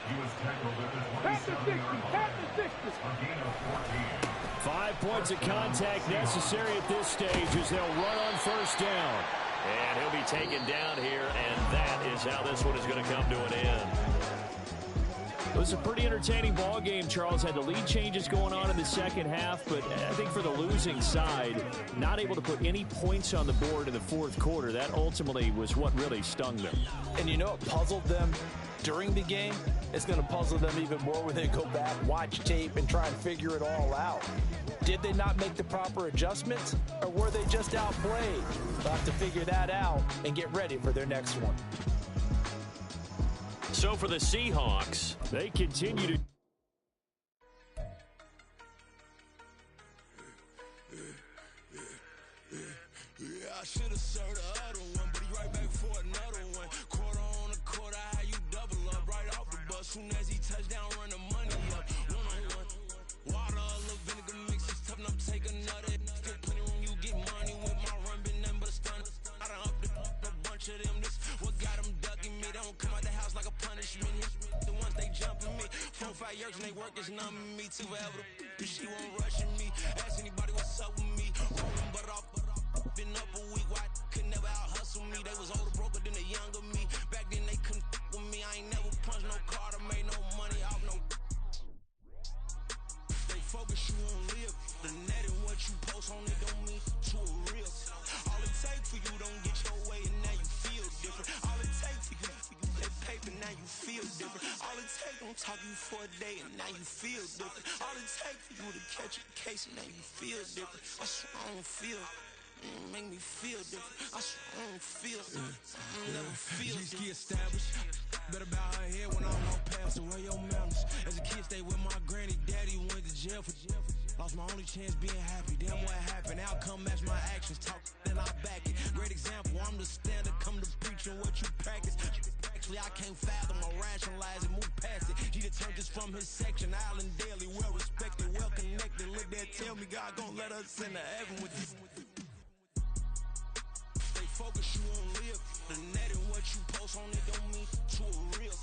S7: He was tackled at the 27-yard line. A gain of 14.
S3: 5 points of contact necessary at this stage as they'll run on first down. And he'll be taken down here, and that is how this one is going to come to an end. It was a pretty entertaining ball game, Charles. Had the lead changes going on in the second half, but I think for the losing side, not able to put any points on the board in the fourth quarter, that ultimately was what really stung them.
S6: And you know what puzzled them during the game? It's going to puzzle them even more when they go back, watch tape, and try and figure it all out. Did they not make the proper adjustments, or were they just outplayed? They'll have to figure that out and get ready for their next one.
S3: So for the Seahawks, they continue to...
S2: I should have served the other one, but he right back for another one. Quarter on a quarter, how you double up right off the bus. Soon as he touch down, run the money up. One-on-one. Water, a little vinegar mix, it's tough enough to take another. Still plenty room, you get money with my run, been nothing but a stun. I done up a bunch of them. This what got them ducking me. They don't come out the house like a punishment. The ones they jumping me. 4 or 5 years and they work is numbing me too forever. She won't rushing me. Ask anybody what's up with me. Rolling butter off. Been up a week, why could never out hustle me? They was older, broker than the younger me. Back then they couldn't with me. I ain't never punched no card or made no money off no. They focus you on live. The net and what you post on it don't mean to a real. All it take for you don't get your way and now you feel different. All it take for you that paper now you feel different. All it take don't talk you for a day and now you feel different. All it take for you to catch a case and now you feel different. I swear I don't feel. Make me feel different. I swear I don't feel. I never feel G-ski established. Better bow her head when I don't pass away your manners. As a kid, stayed with my granny, daddy went to jail for jail. Lost my only chance being happy. Damn what happened. Outcome match my actions. Talk then I back it. Great example. I'm the standard. Come to preaching what you practice. Actually, I can't fathom or rationalize it. Move past it. He determined just from his section. Island daily, well respected, well connected. Look there, tell me God gon' let us into heaven with this. Focus you on live. The net and what you post on it don't mean to a real.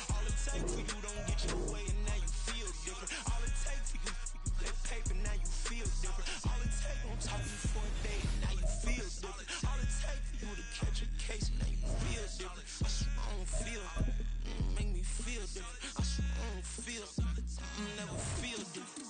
S2: All it take for you don't get your way and now you feel different. All it take for you that paper now you feel different. All it take don't talk you for a day and now you feel different. All it take for you to catch a case and now you feel different. I swear I don't feel. Make me feel different. I swear I don't feel. I never feel different.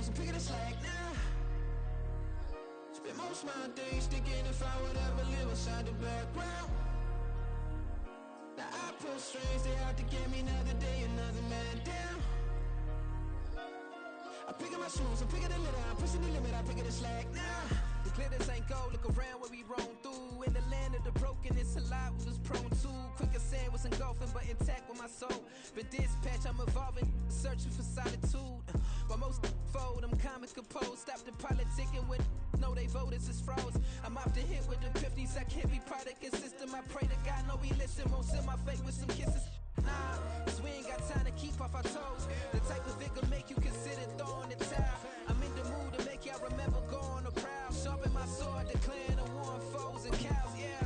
S2: shoes and picking the slack now. Spend most of my days thinking if I would ever live inside the background. Now I pull strings, they out to get me another day, another man down. I'm picking my shoes, I'm picking the litter, I'm pushing the limit, I'm picking the slack now.
S9: The glitters ain't gold, look around where we roam through. In the land of the broken, it's a lot we was prone to. Quicker sand was engulfing, but intact with my soul. But dispatch, I'm evolving, searching for solitude. While most fold, I'm comic composed. Stop the politicking with no, they voters is froze. I'm off the hit with the 50s, I can't be product and system. I pray to God, no, we listen, won't send my fate with some kisses. Nah, cause we ain't got time to keep off our toes. The type of vigor make you consider throwing the towel. I'm in the mood to make y'all remember going to proud. Sharpen my sword, declaring the war on foes and cows, yeah.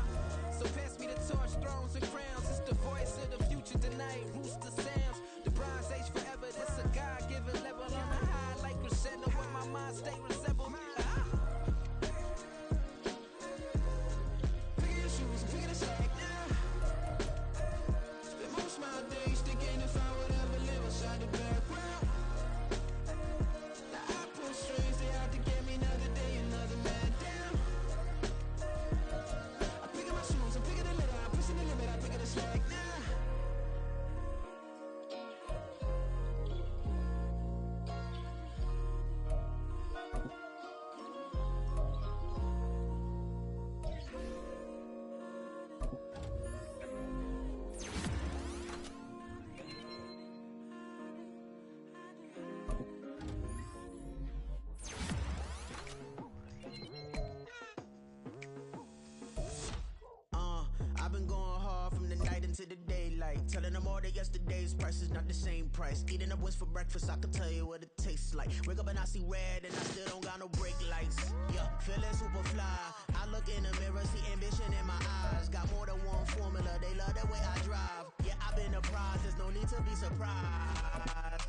S9: So pass me the torch, thrones and crowns. It's the voice of the future tonight, rooster sounds. The Bronze Age forever, this a God-given level. On a high like crescendo, where my mind stay resemble.
S2: Picking your shoes and picking the slack now. Spend most of my days thinking if I would ever live inside the background. Now I pull strings, they out to get me another day, another man down. I'm picking my shoes, I'm picking the litter, I'm pushing the limit, I'm picking the slack now. I've been going hard from the night into the daylight, telling them all that yesterday's price is not the same price. Eating up wings for breakfast, I can tell you what it tastes like. Wake up and I see red and I still don't got no brake lights. Yeah, feeling super fly. I look in the mirror, see ambition in my eyes. Got more than one formula, they love the way I drive. Yeah, I've been a prize, there's no need to be surprised.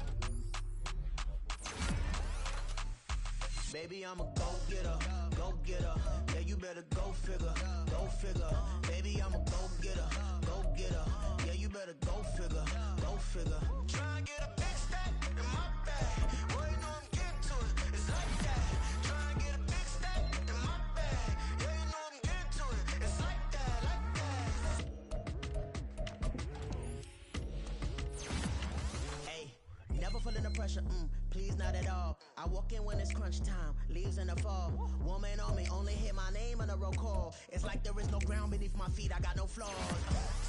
S2: Baby, I'm a go-getter, go-getter. Yeah, you better go figure, go figure. Baby, I'm a go-getter, go-getter. Yeah, you better go figure, go figure. Try and get a big stack in my bag. Boy, you know I'm getting to it, it's like that. Try and get a big stack in my bag. Yeah, you know I'm getting to it, it's like that, like that. Hey, never feeling the pressure, please not at all. I walk in when it's crunch time, leaves in the fall. Woman on me, only hit my name on a roll call. It's like there is no ground beneath my feet, I got no flaws.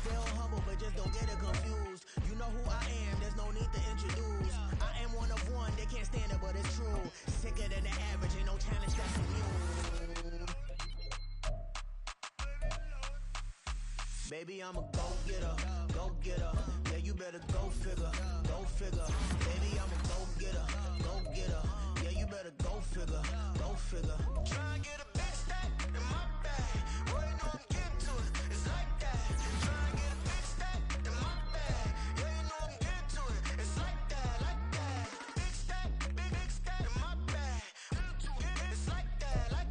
S2: Still humble, but just don't get it confused. You know who I am, there's no need to introduce. I am one of one, they can't stand it, but it's true. Sicker than the average, ain't no challenge that's immune. Baby, I'm a go-getter, go-getter. Yeah, you better go figure, go figure. Baby, I'm a go-getter, go-getter. Yeah, you better go figure, go figure. Try and get a big stack in my bag. Boy, you know I'm getting to it, it's like that. Try and get a big stack in my bag. Yeah, you know I'm getting to it, it's like that, like that. Big stack in my bag. It's like that, like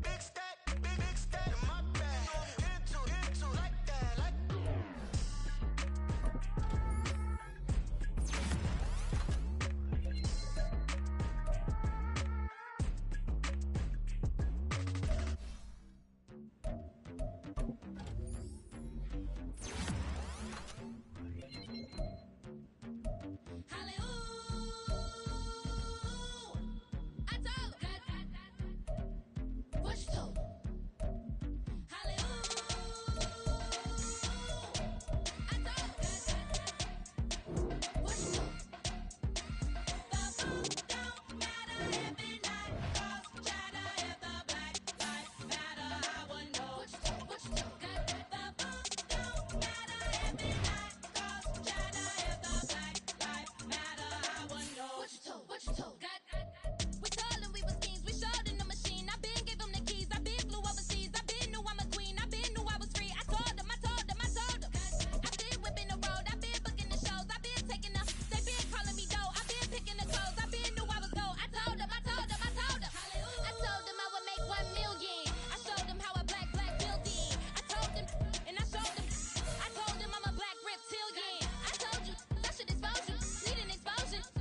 S2: big stack in my bag. Into like that, like.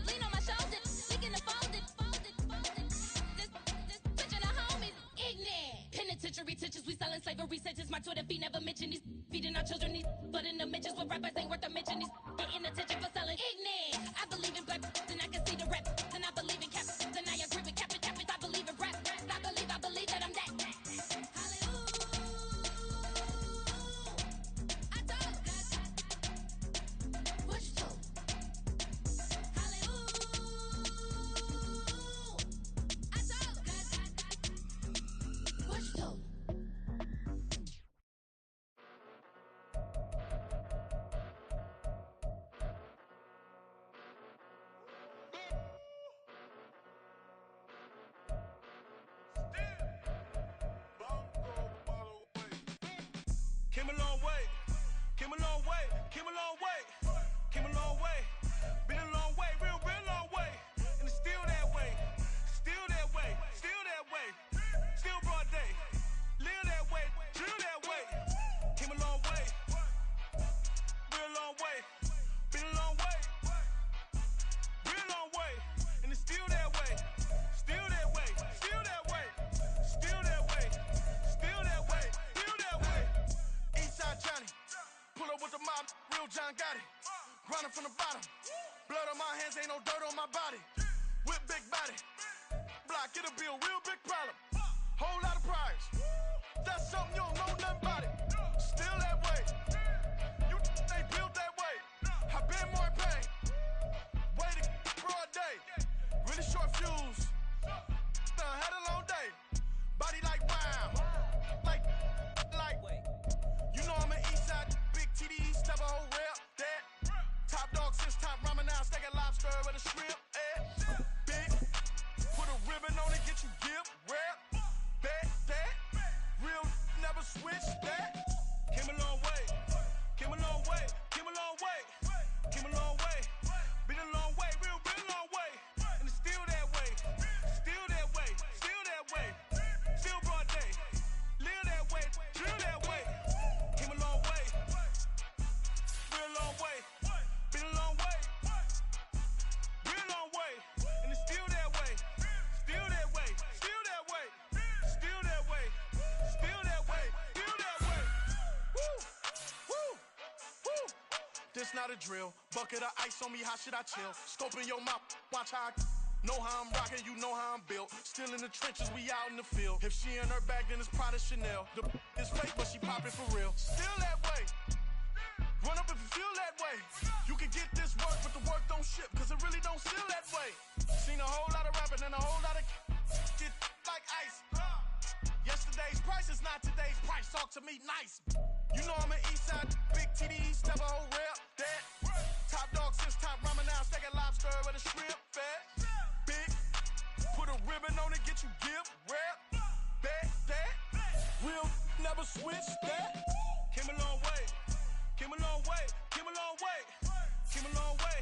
S1: Lean on my shoulder, licking the phone.
S10: telling slavery sentences. My Twitter feed never mention these. Feeding our children these. But in the mentions with rappers ain't worth a mention. These getting attention for selling ignorant. I believe in black and I can see the rap. And I believe in cap. And I agree with cap. I believe in rap. I believe that I'm that.
S11: Came a long way, came a long way, came a long way, came a long way, been a long way, real long way, and it's still that way, still that way, still that way, still broad day, live that way, drill that way, came a long way, real long way, been a long way, real long way, and it's still that way, still that way, still that way, still that way, still that way, still that way. Eastside Johnny, pull up with the mob, real John Gotti. Grinding from the bottom, blood on my hands, ain't no dirt on my body. With big body, block, it'll be a real big problem. Whole lot of priors, that's something you don't know nothing about it. Still that way, you ain't built that way. I been more in pain, way to broad day. Really short fuse, had a long day. Body like wow, like. You know I'm an Eastside, big TDE, step a whole rep, that. Top dog since top ramen now, steak and lobster with a shrimp, big, put a ribbon on it, get you give, rep, that, real, never switch, that. Came a long way, came a long way, came a long way, came a long way, been a long way, real long way, and it's still that way, still that way, still that way, still broad day, live that way, drill that way. Came a long way, real long way, been a long way, real long way, and it's still that way, still that way, still that way, still that way, still that way, still that way. Woo, woo, woo. This not a drill, bucket of ice on me, how should I chill? Scope in your mouth, watch how I know how I'm rocking, you know how I'm built. Still in the trenches, we out in the field. If she in her bag, then it's Prada Chanel. The is fake, but she poppin' for real. Still that way. Run up if you feel that way. You can get this work, but the work don't ship, cause it really don't feel that way. Seen a whole lot of rapping and a whole lot of get like ice. Yesterday's price is not today's price. Talk to me nice. You know I'm an Eastside, big TDE, step a whole rep, that. Top dog since top ramen now, steak and lobster with a shrimp, fat. Big, put a ribbon on it, get you give, rep, that. Real, never switch, that. Came a long way, came a long way, came a long way, came a long way,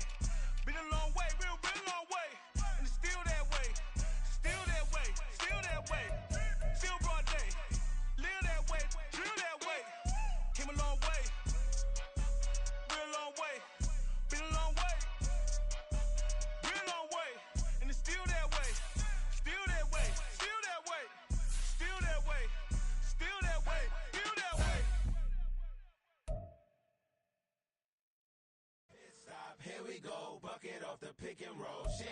S11: been a long way, real long way, and it's still that way, still that way, still that way, still broad day, live that way, drill that way, came a long way, real long way, been a long way, real long way, and it's still that way, still that way, still that way, still that way, still that way, still that way.
S2: Stop, here we go, bucket off the pick and roll. Shit,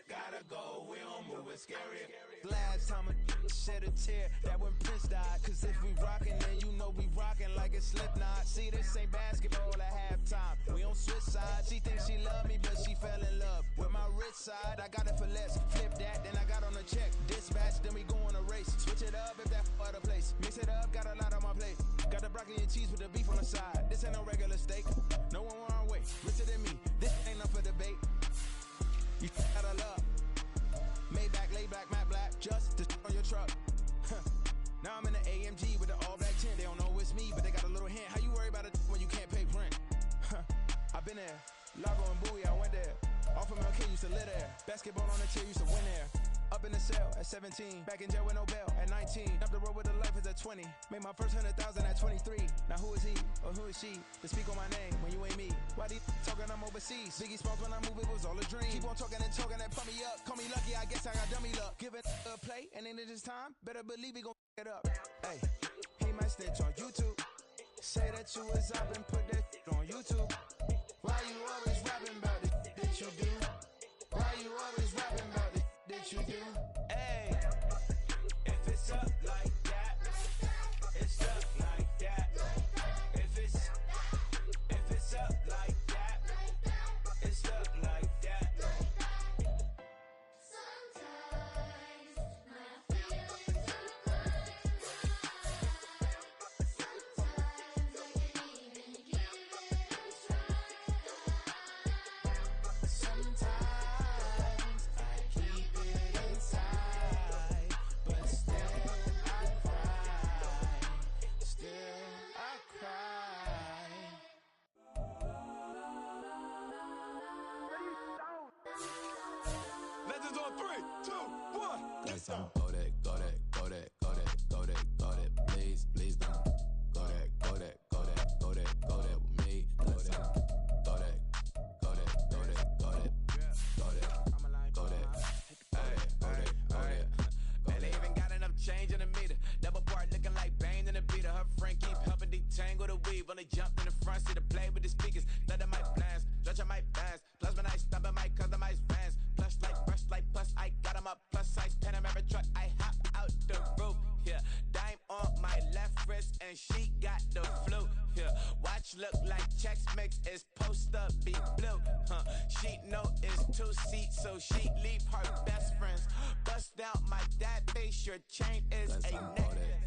S2: gotta go, we don't move, it's scary.
S9: Last time a shed a tear, that when Prince died. Cause if we rockin', then you know we rockin' like a Slipknot. See, this ain't basketball at halftime. We on switch sides. She thinks she love me, but she fell in love with my rich side. I got it for less. Flip that, then I got on a check. Dispatch, then we go on a race. Switch it up if that other place. Mix it up, got a lot on my plate. Got the broccoli and cheese with the beef on the side. This ain't no regular steak. No one wrong way. Richer than me. This ain't up for debate. You gotta love. Maybach, laid back, matte black, just to on your truck. Now I'm in the AMG with the all black tint. They don't know it's me, but they got a little hint. How you worry about it when you can't pay rent? I've been there. Largo and Bowie, I went there. Off of MLK, used to live there. Basketball on the chair, used to win there. Up in the cell at 17. Back in jail with no bail at 19. Up the road with the life is at 20. Made my first 100,000 at 23. Now who is he or who is she to speak on my name when you ain't me? Why they talking I'm overseas? Biggie Smalls when I move, it was all a dream. Keep on talking and talking and pump me up. Call me lucky, I guess I got dummy luck. Give it a play and then it is time. Better believe we gon' it up. Hey, he might snitch on YouTube. Say that you was up and put that on YouTube. Why you always rapping about the that you do? Why you always rapping about the that you do? Hey, if it's up like that, it's up like that. If it's up like that, it's up like that.
S10: Sometimes my feelings are blind. Sometimes I can't even give it a try.
S9: Sometimes I keep it inside, but still I cry. Still I cry.
S11: Legends on 3, 2, 1.
S9: That's on go that, go that, go that, go that, go that, go that. Please, please don't go that, go that, go that, go that, go that with me. That's on go that, go that, go that, go that, go that, go that, go that.
S11: Man, they even got enough change in the meter. Double part looking like Bane in the beater. Her friend keep helping detangle the weave. When they jumped in the front seat to play with the speakers. Let them mic blast, stretch on my bands. Plus when I stumble, my customized fans. Plush like brush like plus, I got them up plus size. Panamera truck, I hop out the roof. Yeah, dime on my left wrist and she got the flu. Yeah, watch look like checks mix is post up be blue. She know it's 2 seats, so she leave her best friends. Bust down my dad face, your chain is a neck.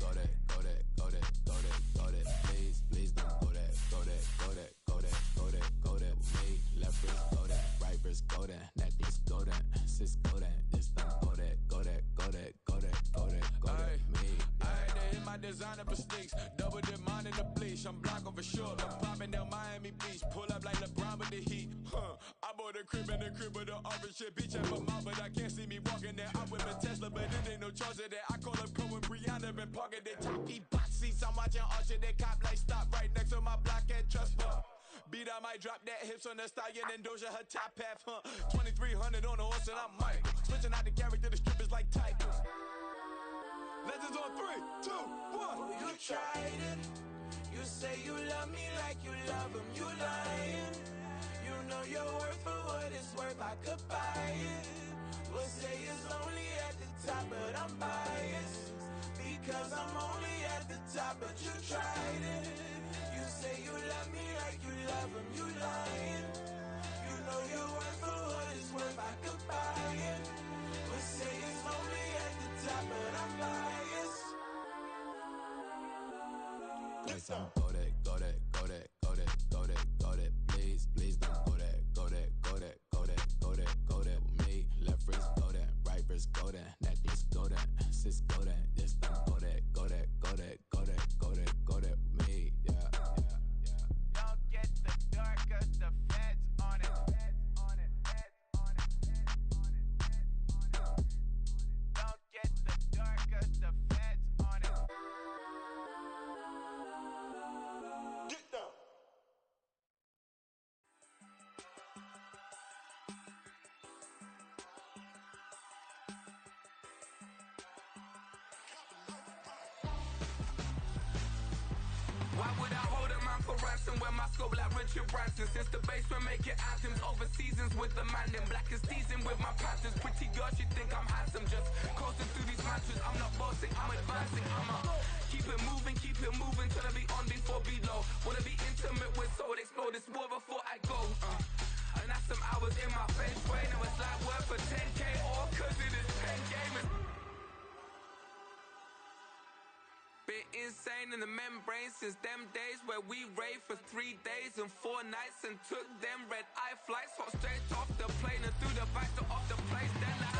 S9: Go that, go that, go that, go that, go that. Please, please don't go that, go that, go that, go that, go that, go that with me. Left wrist go that, right wrist go that, necklace go that, sis go that, this don't go that, go that, go that, go that, go that, go that, me.
S11: I had to hit my designer for sneaks. Double dip mine in the bleach. I'm blocking for sure. I'm popping down Miami Beach. Pull up like LeBron with the heat. I bought a crib in the crib with the orange shit. Beach at my mouth, but I can't see me walking there. I whip a Tesla, but it ain't no charge of that. I call up Cohen, Brianna, been parking their top box seats. I'm watching Archer, they cop like stop right next to my block at Trust Bar. Beat, I might drop that hips on the stallion and Doja her top half, 2300 on the horse and I'm Mike. Switching out the character, the strippers like typos. Legends on 3, 2, 1.
S9: You tried it. You say you love me like you love him. You lying. You know your worth for what it's worth. I could buy it. We'll say it's lonely at the top, but I'm biased because I'm only at the top. But you tried it. You say you love me like you love him. You lying. You know your worth for what it's worth. I could buy it. We'll say it's lonely at the top, but I'm biased. That's on go that, go that, go that, go that, go that, go that. Please, please don't go that, go that, go that, go that, go that, go that with me. Left wrist go that, right wrist go that, necklace go that, sis go that, this don't go that, go that, go that, go that, go that, go that with me. Yeah, yeah, yeah.
S11: Don't get the dark, cause the feds on it. Feds on it, feds on it, feds on it, feds on it. Don't get the dark, cause the feds on it. Get down.
S12: Why would I hold a man for ransom when my scope like Richard Branson? Since the basement making anthems over seasons with the man, then black is teasing with my panthers. Pretty girl, she think I'm handsome, just coasting through these mantras. I'm not bossing, I'm advancing, I'ma keep it moving till I be on before below. Wanna be intimate with soul, explode this war before I go. And that's some hours in my face, way. Now it's like work for 10K or cause it is 10 gamers. Been insane in the membrane since them days where we raved for 3 days and 4 nights and took them red eye flights. Hop straight off the plane and through the back door of the place. Then like